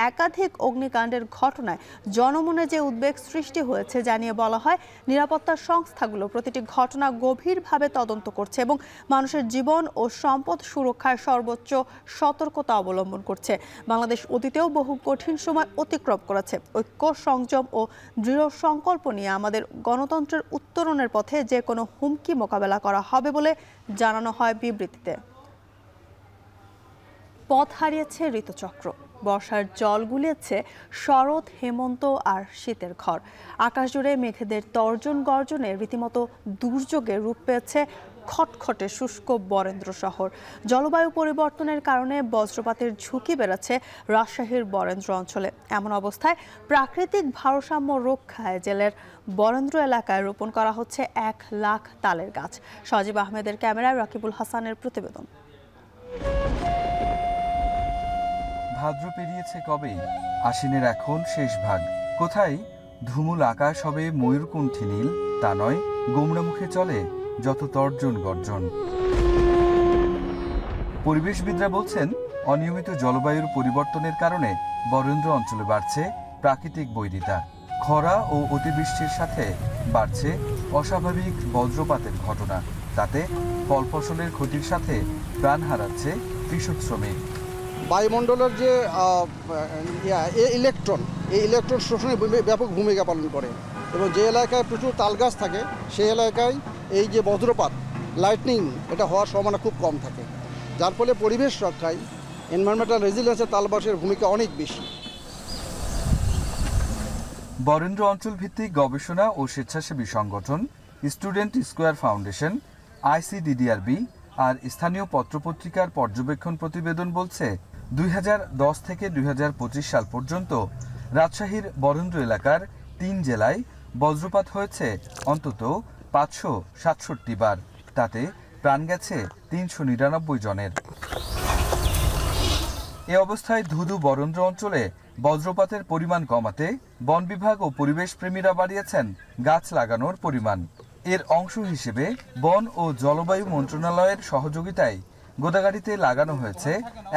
একাধিক অগ্নিকাণ্ডের ঘটনায় জনমনে যে উদ্বেগ সৃষ্টি হয়েছে জানিয়ে বলা হয়, নিরাপত্তা সংস্থাগুলো প্রতিটি ঘটনা গভীরভাবে তদন্ত করছে এবং মানুষের জীবন ও সম্পদ সুরক্ষায় সর্বোচ্চ সতর্কতা অবলম্বন করছে। বাংলাদেশ অতীতেও বহু কঠিন সময় অতিক্রম করেছে। ঐক্য, সংযম ও দৃঢ় সংকল্প নিয়ে আমাদের গণতন্ত্রের উত্তরণের পথে যে কোনো হুমকি মোকাবেলা করা হবে বলে জানানো হয় বিবৃতিতে। পথ হারিয়েছে ঋতুচক্র, বর্ষার জল গুলিয়েছে শরৎ, হেমন্ত আর শীতের ঘর। আকাশ জুড়ে মেঘেদের তর্জন গর্জনে রীতিমতো দুর্যোগে রূপ পেয়েছে খটখটে শুষ্ক বরেন্দ্র শহর। জলবায়ু পরিবর্তনের কারণে বজ্রপাতের ঝুঁকি বেড়েছে রাজশাহীর বরেন্দ্র অঞ্চলে। এমন অবস্থায় প্রাকৃতিক ভারসাম্য রক্ষায় জেলার বরেন্দ্র এলাকায় রোপণ করা হচ্ছে 1 লাখ তালের গাছ। সজীব আহমেদের ক্যামেরায় রাকিবুল হাসানের প্রতিবেদন। ভাদ্র পেরিয়েছে কবে, আশ্বিনের এখন শেষ ভাগ। কোথায় ধুমুল আকাশ হবে ময়ূরকুণ্ঠী নীল, তা নয়, গোমরা মুখে চলে যত তর্জন গর্জন। পরিবেশবিদরা বলছেন, অনিয়মিত জলবায়ুর পরিবর্তনের কারণে বরেন্দ্র অঞ্চলে বাড়ছে প্রাকৃতিক বৈরিতা। খরা ও অতিবৃষ্টির সাথে বাড়ছে অস্বাভাবিক বজ্রপাতের ঘটনা। তাতে ফল ফসলের ক্ষতির সাথে প্রাণ হারাচ্ছে কৃষক শ্রমিক। বায়ুমণ্ডলের যে ইলেকট্রন, এই ইলেকট্রন শোষণে ব্যাপক ভূমিকা পালন করে এবং যে এলাকায় প্রচুর তালগাছ থাকে সেই এলাকায় এই যে বজ্রপাত, লাইটনিং, এটা হওয়ার সম্ভাবনা খুব কম থাকে, যার ফলে পরিবেশ রক্ষায় এনভায়রনমেন্টাল রেজিলিয়েন্সের তালবাসের ভূমিকা অনেক বেশি। বরেন্দ্র অঞ্চল ভিত্তিক গবেষণা ও স্বেচ্ছাসেবী সংগঠন স্টুডেন্ট স্কোয়ার ফাউন্ডেশন, ICDDRB আর স্থানীয় পত্রপত্রিকার পর্যবেক্ষণ প্রতিবেদন বলছে, 2010 থেকে 2025 সাল পর্যন্ত রাজশাহীর বরেন্দ্র এলাকার 3 জেলায় বজ্রপাত হয়েছে অন্তত 567 বার। তাতে প্রাণ গেছে 399 জনের। এ অবস্থায় ধুধু বরেন্দ্র অঞ্চলে বজ্রপাতের পরিমাণ কমাতে বন বিভাগ ও পরিবেশ প্রেমীরা বাড়িয়েছেন গাছ লাগানোর পরিমাণ। এর অংশ হিসেবে বন ও জলবায়ু মন্ত্রণালয়ের সহযোগিতায় গোদাগাড়িতে লাগানো হয়েছে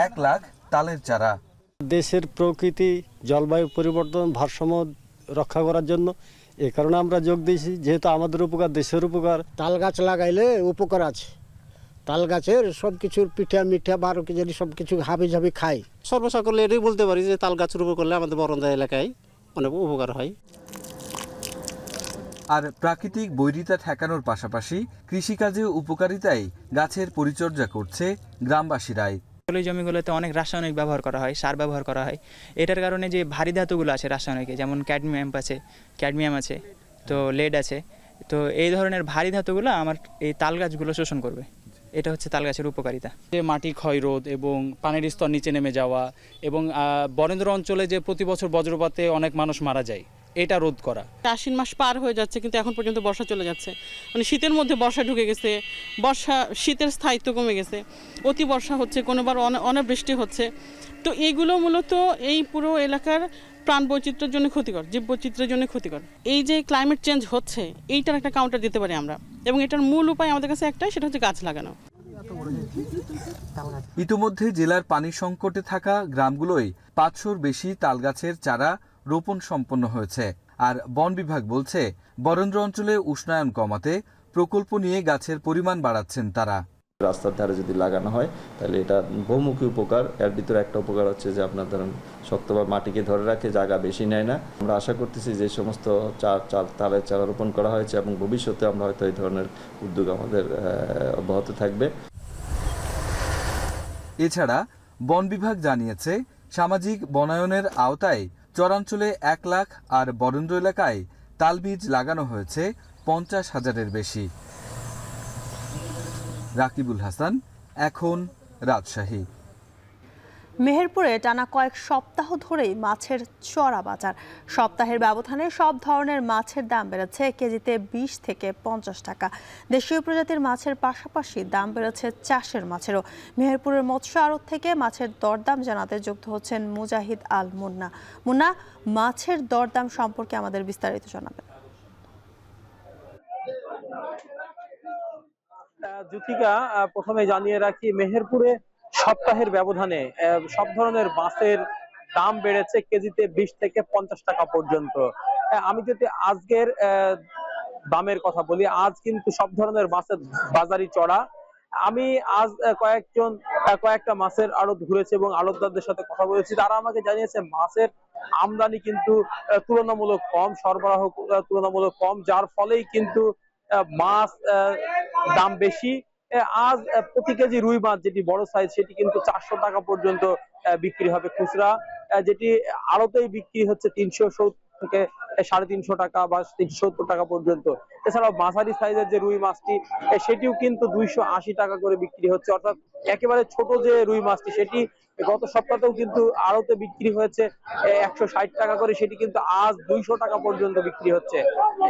1 লাখ তালের চারা। দেশের প্রকৃতি, জলবায়ু পরিবর্তন, ভারসাম্য রক্ষা করার জন্য এ কারণে আমরা যোগ দিয়েছি, যেহেতু আমাদের উপকার, দেশের উপকার। তাল গাছ লাগাইলে উপকার আছে। তাল গাছের সব কিছুর পিঠা মিঠা 12 কেজি সব কিছু হাবি ঝাবি খাই। সর্বসকলে এটাই বলতে পারি যে তাল গাছের উপর করলে আমাদের বরন্দা এলাকায় অনেক উপকার হয়। আর প্রাকৃতিক বৈরিতা ঠেকানোর পাশাপাশি কৃষিকাজে উপকারিতায় গাছের পরিচর্যা করছে গ্রামবাসীরাই। এই জমিগুলোতে অনেক রাসায়নিক ব্যবহার করা হয়, সার ব্যবহার করা হয়। এটার কারণে যে ভারী ধাতুগুলো আছে রাসায়নিকে, যেমন ক্যাডমিয়াম আছে, তো লেড আছে, তো এই ধরনের ভারী ধাতুগুলো আমার এই তাল গাছগুলো শোষণ করবে। এটা হচ্ছে তাল গাছের উপকারিতা। যে মাটি ক্ষয়রোধ এবং পানির স্তর নিচে নেমে যাওয়া এবং বরেন্দ্র অঞ্চলে যে প্রতি বছর বজ্রপাতে অনেক মানুষ মারা যায়, এটা রোধ করা। আশ্বিন মাস পার হয়ে যাচ্ছে কিন্তু এখন পর্যন্ত বর্ষা চলে যাচ্ছে, মানে শীতের মধ্যে বর্ষা ঢুকে গেছে, শীতের স্থায়িত্ব কমে গেছে, অতি বর্ষা হচ্ছে, কোনোবার অনাবৃষ্টি হচ্ছে। তো এইগুলো মূলত এই পুরো এলাকার প্রাণ বৈচিত্র্যের জন্য ক্ষতিকর, জীব বৈচিত্র্যের জন্য ক্ষতিকর। এই যে ক্লাইমেট চেঞ্জ হচ্ছে এইটার একটা কাউন্টার দিতে পারি আমরা, এবং এটার মূল উপায় আমাদের কাছে একটাই, সেটা হচ্ছে গাছ লাগানো। ইতিমধ্যে জেলার পানি সংকটে থাকা গ্রামগুলোই 500-র বেশি তালগাছের চারা রোপণ সম্পন্ন হয়েছে। আর বন বিভাগ বলছে বরেন্দ্র অঞ্চলে উষ্ণায়ন কমাতে প্রকল্প নিয়ে গাছের পরিমাণ বাড়াচ্ছেন তারা। রাস্তার ধারে যদি লাগানো হয় তাহলে এটা বহুমুখী উপকার। এর ভিতরে একটা উপকার হচ্ছে যে আপনার ধরেন শক্তভাবে মাটিকে ধরে রাখে, জায়গা বেশি নেয় না। আমরা আশা করতেছি যে সমস্ত তালের চারা রোপণ করা হয়েছে এবং ভবিষ্যতে আমরা হয়তো এই ধরনের উদ্যোগ আমাদের অব্যাহত থাকবে। এছাড়া বন বিভাগ জানিয়েছে সামাজিক বনায়নের আওতায় চরাঞ্চলে 1 লাখ আর বরেন্দ্র এলাকায় তালবীজ লাগানো হয়েছে 50,000-এর বেশি। রাকিবুল হাসান, এখন রাজশাহী। মেহেরপুরে টানা কয়েক সপ্তাহ ধরেই মাছের চড়া বাজার। সপ্তাহের ব্যবধানে সব ধরনের মাছের দাম বেড়েছে কেজিতে 20 থেকে 50 টাকা। দেশীয় প্রজাতির মাছের পাশাপাশি দাম বেড়েছে চাষের মাছেরও। মেহেরপুরের মৎস্য আড়ত থেকে মাছের দরদাম জানাতে যুক্ত হচ্ছেন মুজাহিদ আল মুন্না। মুন্না, মাছের দরদাম সম্পর্কে আমাদের বিস্তারিত জানাবেন। জ্যোতিকা, প্রথমে জানিয়ে রাখি মেহেরপুরে সপ্তাহের ব্যবধানে সব ধরনের মাছের দাম বেড়েছে কেজিতে 20 থেকে 50 টাকা পর্যন্ত। আমি যদি আজকের দামের কথা বলি, আজ কিন্তু সব ধরনের মাছের বাজারই চড়া। আমি আজ কয়েকটা মাছের আড়ত ঘুরেছি এবং আড়তদারদের সাথে কথা বলেছি। তারা আমাকে জানিয়েছে মাছের আমদানি কিন্তু তুলনামূলক কম, সরবরাহ তুলনামূলক কম, যার ফলেই কিন্তু মাছ দাম বেশি। আজ প্রতি কেজি রুই মাছ যেটি বড় সাইজ সেটি কিন্তু 400 টাকা পর্যন্ত বিক্রি হবে খুচরা, যেটি আড়তেই বিক্রি হচ্ছে 370 থেকে 350 টাকা বা 370 টাকা পর্যন্ত। এছাড়াও মাঝারি সাইজের যে রুই মাছটি সেটিও কিন্তু 280 টাকা করে বিক্রি হচ্ছে। অর্থাৎ একেবারে ছোট যে রুই মাছটি সেটি গত সপ্তাহেও কিন্তু আড়তে বিক্রি হয়েছে 160 টাকা করে, সেটি কিন্তু আজ 200 টাকা পর্যন্ত বিক্রি হচ্ছে।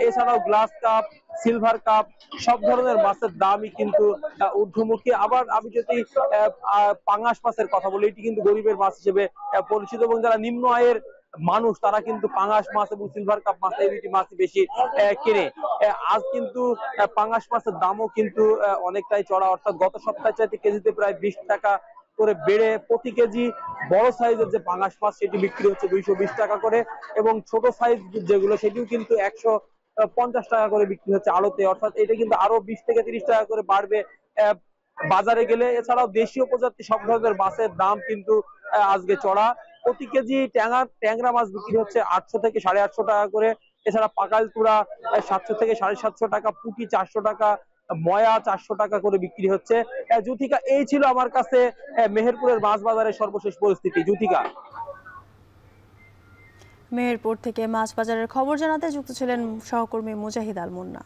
এছাড়াও গ্লাস কাপ, সিলভার কাপ সব ধরনের মাছের দামই কিন্তু ঊর্ধ্বমুখী। আবার আমি যদি পাঙাশ মাছের কথা বলি, এটি কিন্তু গরিবের মাছ হিসেবে পরিচিত এবং যারা নিম্ন আয়ের মানুষ তারা কিন্তু পাঙাশ মাছ এবং সিলভার কাপ মাছ এই দুটি মাছই বেশি কিনে। আজ কিন্তু পাঙাশ মাছের দামও কিন্তু অনেকটাই চড়া, অর্থাৎ গত সপ্তাহে চাইতে কেজিতে প্রায় 20 টাকা করে বেড়ে প্রতি কেজি বড় সাইজের যে পাঙাশ মাছ সেটি বিক্রি হচ্ছে 220 টাকা করে, এবং ছোট সাইজ যেগুলো সেটিও কিন্তু 150 টাকা করে বিক্রি হচ্ছে আড়তে। অর্থাৎ এটা কিন্তু আরো 20 থেকে 30 টাকা করে বাড়বে বাজারে গেলে। এছাড়াও দেশীয় প্রজাতির সব ধরনের মাছের দাম কিন্তু আজকে চড়া। প্রতি কেজি ট্যাংরা মাছ বিক্রি হচ্ছে 800 থেকে 850 টাকা করে। এছাড়া পাকাল তুরা 700 থেকে 750 টাকা, পুঁটি 400 টাকা, ময়া 400 টাকা করে বিক্রি হচ্ছে। জ্যোতিকা, এই ছিল আমার কাছে মেহেরপুরের মাছ বাজারের সর্বশেষ পরিস্থিতি। জ্যোতিকা, মেহেরপুর থেকে মাছ বাজারের খবর জানাতে যুক্ত ছিলেন সহকর্মী মুজাহিদ আল মুন্না।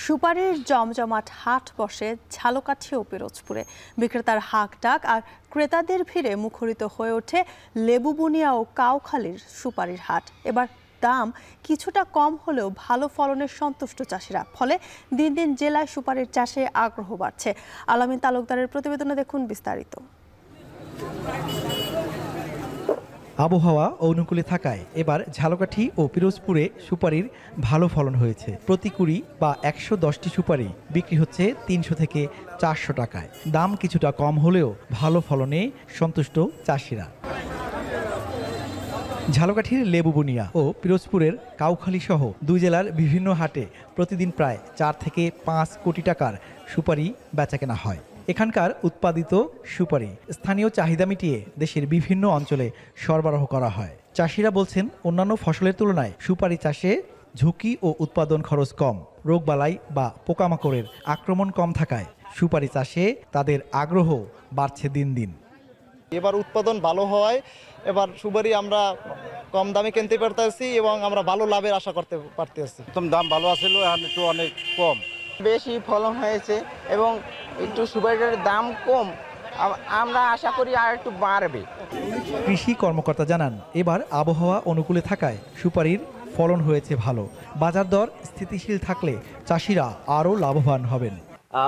সুপারির জমজমাট হাট বসে ঝালকাঠি ও পিরোজপুরে। বিক্রেতার হাক ডাক আর ক্রেতাদের ভিড়ে মুখরিত হয়ে ওঠে লেবুবুনিয়া ও কাউখালীর সুপারির হাট। এবার দাম কিছুটা কম হলেও ভালো ফলনে সন্তুষ্ট চাষিরা, ফলে দিন দিন জেলায় সুপারির চাষে আগ্রহ বাড়ছে। আলামিন তালুকদারের প্রতিবেদনে দেখুন বিস্তারিত। আবহাওয়া অনুকূলে থাকায় এবার ঝালকাঠি ও পিরোজপুরে সুপারির ভালো ফলন হয়েছে। প্রতি কুড়ি বা 110টি সুপারি বিক্রি হচ্ছে 300 থেকে 400 টাকায়। দাম কিছুটা কম হলেও ভালো ফলনে সন্তুষ্ট চাষিরা। ঝালকাঠির লেবুবুনিয়া ও পিরোজপুরের কাউখালী সহ দুই জেলার বিভিন্ন হাটে প্রতিদিন প্রায় 4 থেকে 5 কোটি টাকার সুপারি বেচাকেনা হয়। এখানকার উৎপাদিত সুপারি স্থানীয় চাহিদা মিটিয়ে দেশের বিভিন্ন অঞ্চলে সরবরাহ করা হয়। চাষিরা বলছেন, অন্যান্য ফসলের তুলনায় সুপারি চাষে ঝুঁকি ও উৎপাদন খরচ কম, রোগবালাই বা পোকামাকড়ের আক্রমণ কম থাকায় সুপারি চাষে তাদের আগ্রহ বাড়ছে দিন দিন। এবার উৎপাদন ভালো হওয়ায় এবার সুপারি আমরা কম দামে কিনতে পারতেছি এবং আমরা ভালো লাভের আশা করতে পারতেছি। দাম ভালো আছিল, এখন একটু অনেক কম, বেশি ফলন হয়েছে এবং একটু সুপারির দাম কম, আমরা আশা করি আর একটু বাড়বে। কৃষি কর্মকর্তা জানান, এবার আবহাওয়া অনুকূলে থাকায় সুপারির ফলন হয়েছে ভালো। বাজার দর স্থিতিশীল থাকলে চাষিরা আরও লাভবান হবেন।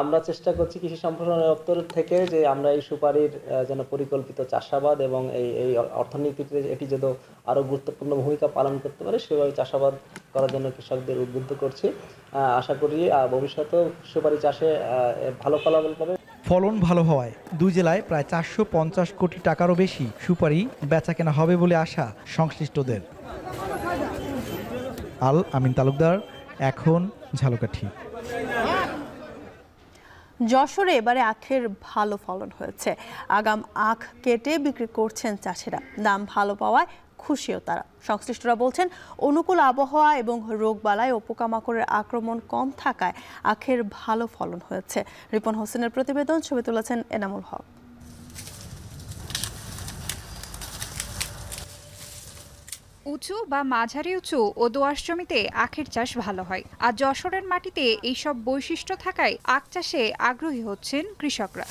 আমরা চেষ্টা করছি কৃষি সম্প্রসারণ দপ্তর থেকে যে আমরা এই সুপারির যেন পরিকল্পিত চাষাবাদ এবং এই অর্থনীতিতে এটি যেন আরও গুরুত্বপূর্ণ ভূমিকা পালন করতে পারে সেভাবে চাষাবাদ করার জন্য কৃষকদের উদ্বুদ্ধ করছি। আশা করি ভবিষ্যতেও সুপারি চাষে ভালো ফলাফল পাবে। ফলন ভালো হওয়ায় দুই জেলায় প্রায় 450 কোটি টাকারও বেশি সুপারি বেচাকেনা হবে বলে আশা সংশ্লিষ্টদের। আল আমিন তালুকদার, এখন ঝালকাঠি। যশোরে এবারে আখের ভালো ফলন হয়েছে। আগাম আখ কেটে বিক্রি করছেন চাষিরা। দাম ভালো পাওয়ায় খুশিও তারা। সংশ্লিষ্টরা বলছেন অনুকূল আবহাওয়া এবং রোগবালাই ও পোকামাকড়ের আক্রমণ কম থাকায় আখের ভালো ফলন হয়েছে। রিপন হোসেনের প্রতিবেদন, ছবি তুলেছেন এনামুল হক। উঁচু বা মাঝারি উঁচু ও দোআঁশ জমিতে আখের চাষ ভালো হয়। আর যশোরের মাটিতে এইসব বৈশিষ্ট্য থাকায় আখ চাষে আগ্রহী হচ্ছেন কৃষকরা।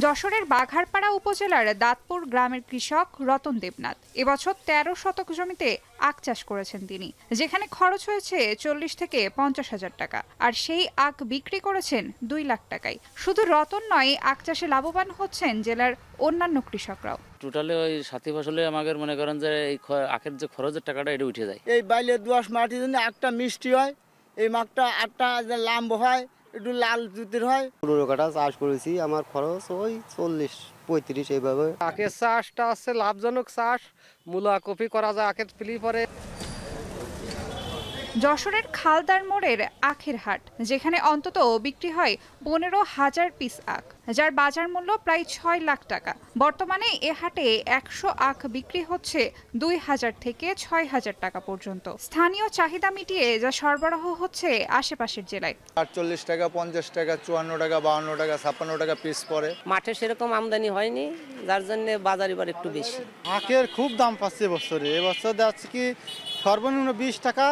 যশোরের বাঘারপাড়া উপজেলার দাঁতপুর গ্রামের কৃষক রতন দেবনাথ এবছর 13 শতক জমিতে আখ চাষ করেছেন তিনি, যেখানে খরচ হয়েছে 40 থেকে 50 হাজার টাকা। আর সেই আখ বিক্রি করেছেন 2 লাখ টাকায়। শুধু রতন নয়, আখ চাষে লাভবান হচ্ছেন জেলার অন্যান্য কৃষকরাও। টোটালি ওই সাথী ফসলে আমাদের মনে করেন যে এই আখের যে খরচের টাকাটা এটা উঠে যায়। এই বাইলে দোআঁশ মাটির জন্য আখটা মিষ্টি হয়, এই মাখটা আটটা লাম্ব হয়, একটু লাল জুতির হয়। 15 কাঠা চাষ করেছি, আমার খরচ ওই 40-35 এইভাবে। আখের চাষটা হচ্ছে লাভজনক চাষ, মূলা কপি করা যায় আখের ফিলি পরে। যশোরের খালদার মোড়ের আখের হাট, যেখানে অন্তত বিক্রি হয় 15,000 পিস আখ, যার বাজার মূল্য প্রায় 6 লাখ টাকা। বর্তমানে এ হাটে 100 আখ বিক্রি হচ্ছে 2,000 থেকে 6,000 টাকা পর্যন্ত। স্থানীয় চাহিদা মিটিয়ে যা সরবরাহ হচ্ছে আশেপাশের জেলায়। 48 টাকা, 50 টাকা, 54 টাকা, 52 টাকা, 56 টাকা পিস পরে। মাঠে সেরকম আমদানি হয়নি, যার জন্য বাজার এবার একটু বেশি। আখের খুব দাম পাচ্ছে এবছরে। এবছর যাচ্ছে কি সর্বনিম্ন 20 টাকা,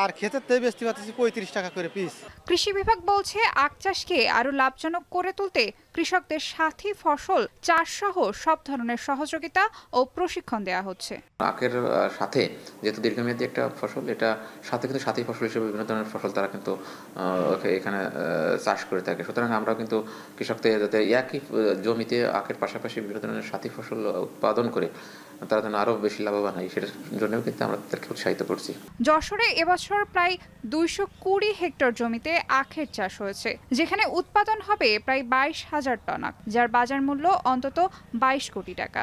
আর ক্ষেতের থেকে বেচতে পারতেছি 35 টাকা করে পিস। কৃষি বিভাগ বলছে আখ চাষকে আরো লাভজনক করে তুলতে কৃষকদের সাথী ফসল চাষ সহ সব ধরনের সহযোগিতা ও প্রশিক্ষণ দেওয়া হচ্ছে। আখের সাথে যেহেতু দীর্ঘমেয়াদী একটা ফসল, এটা সাথে কিন্তু সাথী ফসল হিসেবে বিভিন্ন ধরনের ফসল তারা কিন্তু এখানে চাষ করে থাকে। সুতরাং আমরা কিন্তু কৃষকদের যাতে একই জমিতে আখের পাশাপাশি বিভিন্ন ধরনের সাথী ফসল উৎপাদন করে তারা যেন আরো বেশি লাভবান হয়, সেটার জন্যও কিন্তু আমরা তাদেরকে উৎসাহিত করছি। যশোরে এবছর প্রায় 220 হেক্টর জমিতে আখের চাষ হয়েছে, যেখানে উৎপাদন হবে প্রায় 22,000 টন আখ, যার বাজার মূল্য অন্তত 22 কোটি টাকা।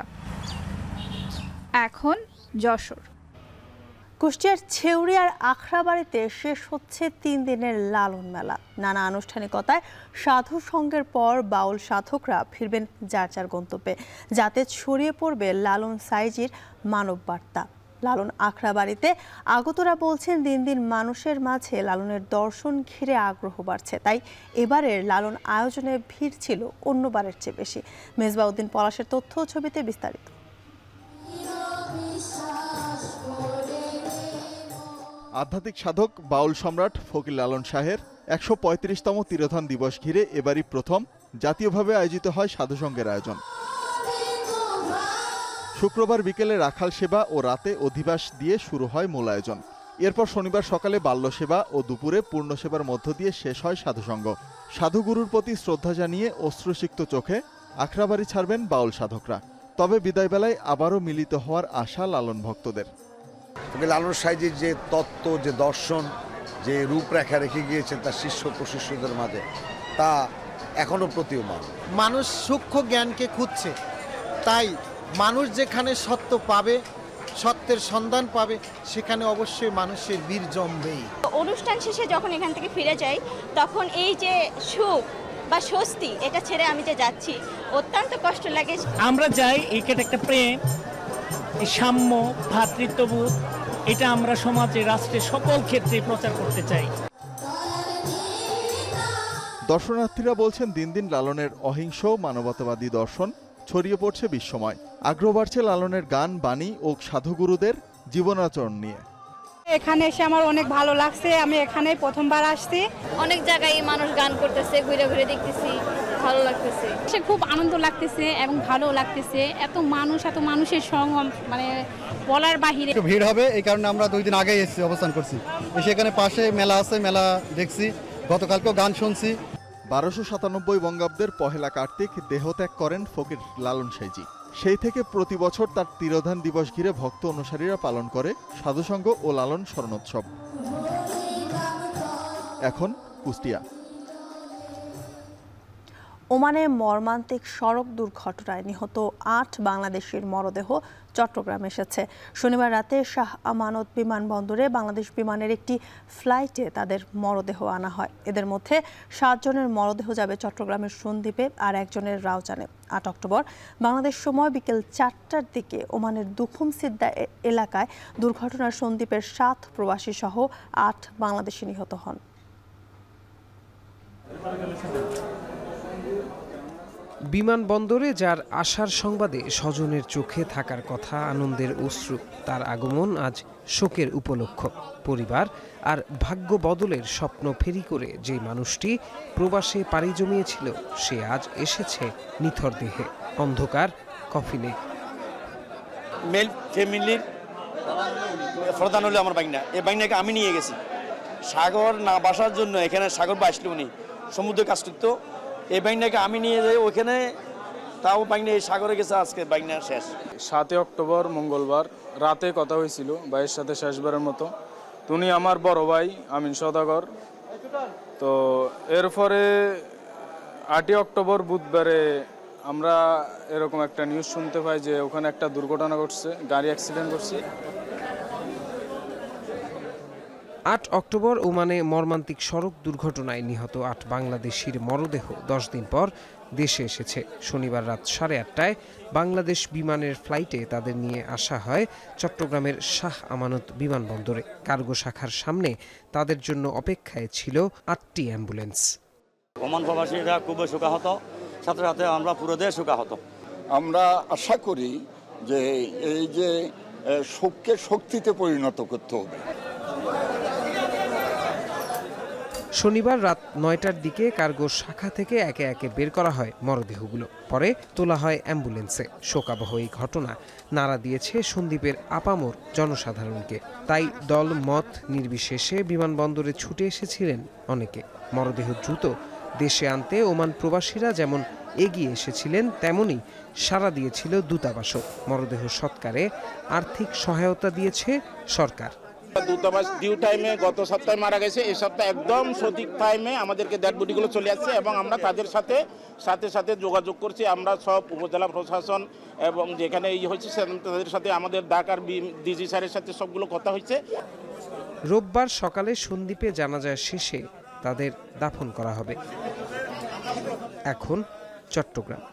এখন যশোর। কুষ্টিয়ার ছেউরিয়ার আখড়াবাড়িতে শেষ হচ্ছে 3 দিনের লালন মেলা। নানা আনুষ্ঠানিকতায় সাধু সঙ্গের পর বাউল সাধকরা ফিরবেন যার যার গন্তব্যে, যাতে ছড়িয়ে পড়বে লালন সাইজির মানব বার্তা। লালন আখড়াবাড়িতে আগতরা বলছেন দিন দিন মানুষের মাঝে লালনের দর্শন ঘিরে আগ্রহ বাড়ছে, তাই এবারের লালন আয়োজনে ভিড় ছিল অন্যবারের চেয়ে বেশি। মেজবাউদ্দিন পলাশের তথ্য ছবিতে বিস্তারিত। আধ্যাত্মিক সাধক বাউল সম্রাট ফকির লালন শাহের 135তম তিরোধান দিবস ঘিরে এবারই প্রথম জাতীয়ভাবে আয়োজিত হয় সাধুসঙ্গের আয়োজন। শুক্রবার বিকেলে রাখাল সেবা ও রাতে অধিবাস দিয়ে শুরু হয় মূল আয়োজন। এরপর শনিবার সকালে বাল্য সেবা ও দুপুরে পূর্ণ সেবার মধ্য দিয়ে শেষ হয় সাধুসঙ্গ। সাধুগুরুর প্রতি শ্রদ্ধা জানিয়ে অশ্রুসিক্ত চোখে আখড়াবাড়ি ছাড়বেন বাউল সাধকরা। তবে বিদায়বেলায় আবারও মিলিত হওয়ার আশা লালন ভক্তদের। লালন সাইজির যে তত্ত্ব, যে দর্শন, যে রূপরেখা রেখে গিয়েছেন তার শিষ্য প্রশিষ্যদের মাঝে, তা এখনো প্রতীয়মান। মানুষ সূক্ষ্ম জ্ঞানকে খুঁজছে, তাই মানুষ যেখানে সত্য পাবে, সত্যের সন্ধান পাবে, সেখানে অবশ্যই মানুষের বীর জমবেই। অনুষ্ঠান শেষে যখন এখান থেকে ফিরে যাই, তখন এই যে সুখ বা স্বস্তি, এটা ছেড়ে আমি যে যাচ্ছি, অত্যন্ত কষ্ট লাগে। আমরা যাই এটা একটা প্রেম, সাম্য, ভ্রাতৃত্ববোধ, এটা আমরা সমাজে, রাষ্ট্রের সকল ক্ষেত্রে প্রচার করতে চাই। দর্শনার্থীরা বলছেন দিন দিন লালনের অহিংস মানবতাবাদী দর্শন ছড়িয়ে পড়ছে বিশ্বময়। আগ্রহ বাড়ছে লালনের গান, বাণী ও সাধুগুরুদের জীবনাচরণ নিয়ে। এখানে এসে আমার অনেক ভালো লাগছে। আমি এখানে প্রথমবার আসছি। অনেক জায়গায় মানুষ গান করতেছে, ঘুরে ঘুরে দেখতেছি, ভালো লাগতেছে, সে খুব আনন্দ লাগতেছে এবং ভালো লাগতেছে। এত মানুষের সঙ্গম মানে বলার বাহিরে। একটু ভিড় হবে, এই কারণে আমরা 2 দিন আগেই এসেছি, অবস্থান করছি। সেখানে পাশে মেলা আছে, মেলা দেখছি, গতকালকেও গান শুনছি। 1297 বঙ্গাব্দের পহেলা কার্তিক দেহত্যাগ করেন ফকির লালন সাইজি। সেই থেকে প্রতি বছর তার তিরোধান দিবস ঘিরে ভক্ত অনুসারীরা পালন করে সাধুসঙ্গ ও লালন স্মরণোৎসব। এখন কুষ্টিয়া। ওমানে মর্মান্তিক সড়ক দুর্ঘটনায় নিহত 8 বাংলাদেশির মরদেহ চট্টগ্রাম এসেছে। শনিবার রাতে শাহ আমানত বিমানবন্দরে বাংলাদেশ বিমানের একটি ফ্লাইটে তাদের মরদেহ আনা হয়। এদের মধ্যে 7 জনের মরদেহ যাবে চট্টগ্রামের সন্দ্বীপে আর 1 জনের রাউজানে। 8 অক্টোবর বাংলাদেশ সময় বিকেল 4টার দিকে ওমানের দুখুম সিদ্দা এলাকায় দুর্ঘটনার সন্দ্বীপের 7 প্রবাসী সহ 8 বাংলাদেশি নিহত হন। বিমানবন্দরে যার আসার সংবাদে স্বজনের চোখে থাকার কথা আনন্দের অশ্রু, তার আগমন আজ শোকের উপলক্ষ। পরিবার আর ভাগ্য বদলের স্বপ্ন ফেরি করে যে মানুষটি প্রবাসে পাড়ি জমিয়েছিল, সে আজ এসেছে নিথর দেহে, অন্ধকার কফিনে। মেল ফ্যামিলির প্রধান হলো আমার বাইনা, এই বাইনাকে আমি নিয়ে গেছি সাগর না বাসার জন্য। এখানে সাগর বাসলো উনি সমুদ্রে কাজ করতো, এই বাইনাকে আমি নিয়ে যাই ওইখানে, তাও বাইনা এই সাগরে গেছে, আজকে বাইনা শেষ। 7 অক্টোবর মঙ্গলবার রাতে কথা হয়েছিল ভাইয়ের সাথে শেষবারের মতো। উনি আমার বড় ভাই আমিন সওদাগর। তো এরপরে 8 অক্টোবর বুধবারে আমরা এরকম একটা নিউজ শুনতে পাই যে ওখানে একটা দুর্ঘটনা ঘটছে, গাড়ি অ্যাক্সিডেন্ট করছে। 8 অক্টোবর ওমানে মর্মান্তিক সড়ক দুর্ঘটনায় নিহত 8 বাংলাদেশির মরদেহ 10 দিন পর দেশে এসেছে। শনিবার রাত 8:30টায় বাংলাদেশ বিমানের ফ্লাইটে তাদের নিয়ে আসা হয় চট্টগ্রামের শাহ আমানত বিমানবন্দরে। কার্গো শাখার সামনে তাদের জন্য অপেক্ষায় ছিল 8টি অ্যাম্বুলেন্স। ওমান প্রবাসীরা খুবই শোকাহত, সাথে সাথে আমরা পুরো দেশ শোকাহত। আমরা আশা করি যে এই যে শোককে শক্তিতে পরিণত করতে হবে। শনিবার রাত 9টার দিকে কার্গো শাখা থেকে একে একে বের করা হয় মরদেহগুলো, পরে তোলা হয় অ্যাম্বুলেন্সে। শোকাবহ এই ঘটনা নাড়া দিয়েছে সন্দ্বীপের আপামর জনসাধারণকে। তাই দল মত নির্বিশেষে বিমানবন্দরে ছুটে এসেছিলেন অনেকে। মরদেহ দ্রুত দেশে আনতে ওমান প্রবাসীরা যেমন এগিয়ে এসেছিলেন, তেমনি সাড়া দিয়েছিল দূতাবাসও। মরদেহ সৎকারে আর্থিক সহায়তা দিয়েছে সরকার। দূতাবাস ডিউ টাইমে গত সপ্তাহে মারা গেছে, এই সপ্তাহে একদম সঠিক টাইমে আমাদেরকে ডেড বডিগুলো চলে আসছে এবং আমরা তাদের সাথে যোগাযোগ করছি। আমরা সব উপজেলা প্রশাসন এবং যেখানে এই হয়েছে তাদের সাথে, আমাদের ঢাকার ডিজি স্যারের সাথে সবগুলো কথা হয়েছে। রোববার সকালে সন্দ্বীপে জানাজা শেষে তাদের দাফন করা হবে। এখন চট্টগ্রাম।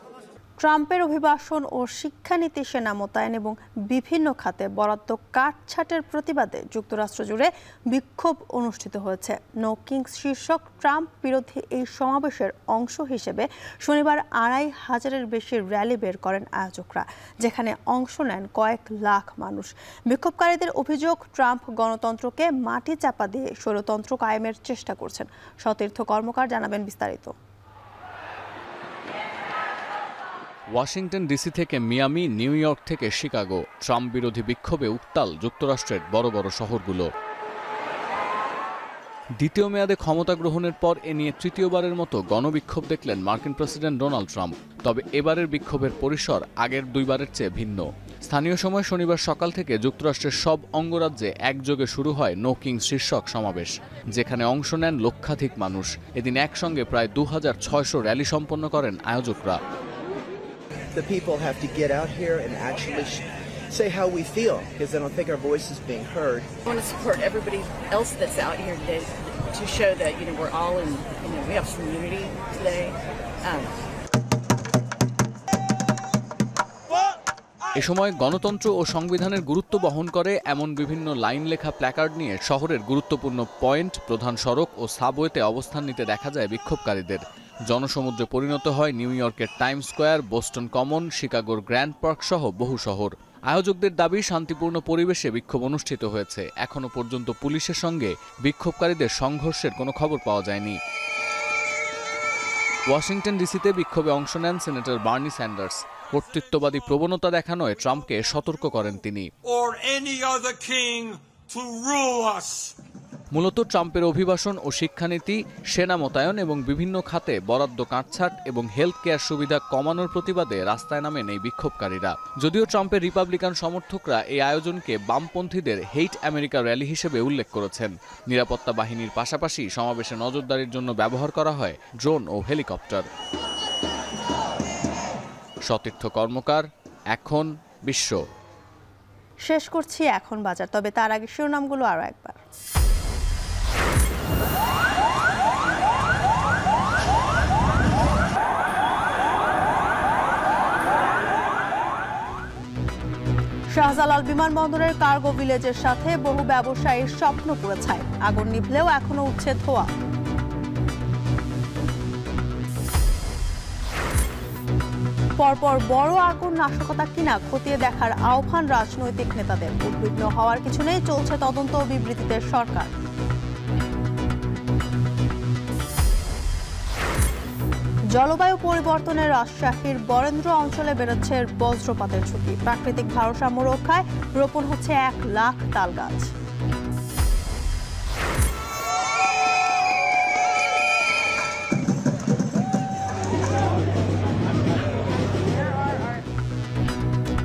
ট্রাম্পের অভিবাসন ও শিক্ষানীতি, সেনা মোতায়েন এবং বিভিন্ন খাতে বরাদ্দ কাটছাঁটের প্রতিবাদে যুক্তরাষ্ট্র জুড়ে বিক্ষোভ অনুষ্ঠিত হয়েছে। নো কিংস শীর্ষক ট্রাম্প বিরোধী এই সমাবেশের অংশ হিসেবে শনিবার 2,500-এর বেশি র্যালি বের করেন আয়োজকরা, যেখানে অংশ নেন কয়েক লাখ মানুষ। বিক্ষোভকারীদের অভিযোগ, ট্রাম্প গণতন্ত্রকে মাটি চাপা দিয়ে স্বৈরতন্ত্র কায়েমের চেষ্টা করছেন। সতীর্থ কর্মকার জানাবেন বিস্তারিত। ওয়াশিংটন ডিসি থেকে মিয়ামি, নিউ ইয়র্ক থেকে শিকাগো, ট্রাম্প বিরোধী বিক্ষোভে উত্তাল যুক্তরাষ্ট্রের বড় বড় শহরগুলো। দ্বিতীয় মেয়াদে ক্ষমতা গ্রহণের পর এ নিয়ে তৃতীয়বারের মতো গণবিক্ষোভ দেখলেন মার্কিন প্রেসিডেন্ট ডোনাল্ড ট্রাম্প। তবে এবারের বিক্ষোভের পরিসর আগের দুইবারের চেয়ে ভিন্ন। স্থানীয় সময় শনিবার সকাল থেকে যুক্তরাষ্ট্রের সব অঙ্গরাজ্যে একযোগে শুরু হয় নো কিংস শীর্ষক সমাবেশ, যেখানে অংশ নেন লক্ষাধিক মানুষ। এদিন একসঙ্গে প্রায় 2600 র্যালি সম্পন্ন করেন আয়োজকরা। The people have to get out here and actually say how we feel, because I don't think our voice is being heard. I want to support everybody else that's out here today to show that, we're all in, we have some unity today. এ সময় গণতন্ত্র ও সংবিধানের গুরুত্ব বহন করে এমন বিভিন্ন লাইন লেখা প্ল্যাকার্ড নিয়ে শহরের গুরুত্বপূর্ণ পয়েন্ট, প্রধান সড়ক ও সাবওয়েতে অবস্থান নিতে দেখা যায় বিক্ষোভকারীদের। জনসমুদ্রে পরিণত হয় নিউ ইয়র্কের টাইম স্কোয়ার, বোস্টন কমন, শিকাগোর গ্র্যান্ড পার্ক সহ বহু শহর। আয়োজকদের দাবি, শান্তিপূর্ণ পরিবেশে বিক্ষোভ অনুষ্ঠিত হয়েছে। এখনো পর্যন্ত পুলিশের সঙ্গে বিক্ষোভকারীদের সংঘর্ষের কোনো খবর পাওয়া যায়নি। ওয়াশিংটন ডিসিতে বিক্ষোভে অংশ নেন সেনেটর বার্নি স্যান্ডার্স। কর্তৃত্ববাদী প্রবণতা দেখানোয় ট্রাম্পকে সতর্ক করেন তিনি। মূলত ট্রাম্পের অভিবাসন ও শিক্ষানীতি, সেনা মোতায়েন এবং বিভিন্ন খাতে বরাদ্দ কাটছাঁট এবং হেলথ কেয়ার সুবিধা কমানোর প্রতিবাদে রাস্তায় নামেন এই বিক্ষোভকারীরা। যদিও ট্রাম্পের রিপাবলিকান সমর্থকরা এই আয়োজনকে বামপন্থীদের হেইট আমেরিকা র্যালি হিসেবে উল্লেখ করেছেন। নিরাপত্তা বাহিনীর পাশাপাশি সমাবেশে নজরদারির জন্য ব্যবহার করা হয় ড্রোন ও হেলিকপ্টার। সতীর্থ কর্মকার, এখন বিশ্ব। শেষ করছি এখন বাজার, তবে তার আগে শিরোনামগুলো আরো একবার। শাহজালাল বিমানবন্দরের কার্গো ভিলেজের সাথে বহু ব্যবসায়ীর স্বপ্ন পুড়ে ছাই। আগুন নিভলেও এখনো উঠছে ধোঁয়া। পরপর বড় আগুন নাশকতা কিনা খতিয়ে দেখার আহ্বান রাজনৈতিক নেতাদের। উদ্বিগ্ন হওয়ার কিছু নেই, চলছে তদন্ত ও বিবৃতিতে সরকার। জলবায়ু পরিবর্তনে রাজশাহীর বরেন্দ্র অঞ্চলে বেড়েছে বজ্রপাতের ঝুঁকি। প্রাকৃতিক ভারসাম্য রক্ষায় রোপণ হচ্ছে 1 লাখ তাল গাছ।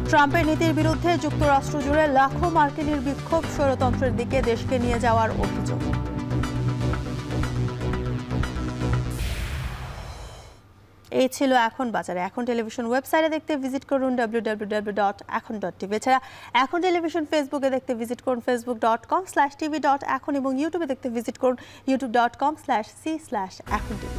ট্রাম্পের নীতির বিরুদ্ধে যুক্তরাষ্ট্র জুড়ে লাখো মার্কিনীর বিক্ষোভ, স্বৈরতন্ত্রের দিকে দেশকে নিয়ে যাওয়ার অভিযোগ। এই ছিল এখন বাজারে। এখন টেলিভিশন ওয়েবসাইটে দেখতে ভিজিট করুন www.এখন.tv। এছাড়া এখন টেলিভিশন ফেসবুকে দেখতে ভিজিট করুন facebook.com/tv.এখন এবং ইউটিউবে দেখতে ভিজিট করুন youtube.com/c/এখন tv।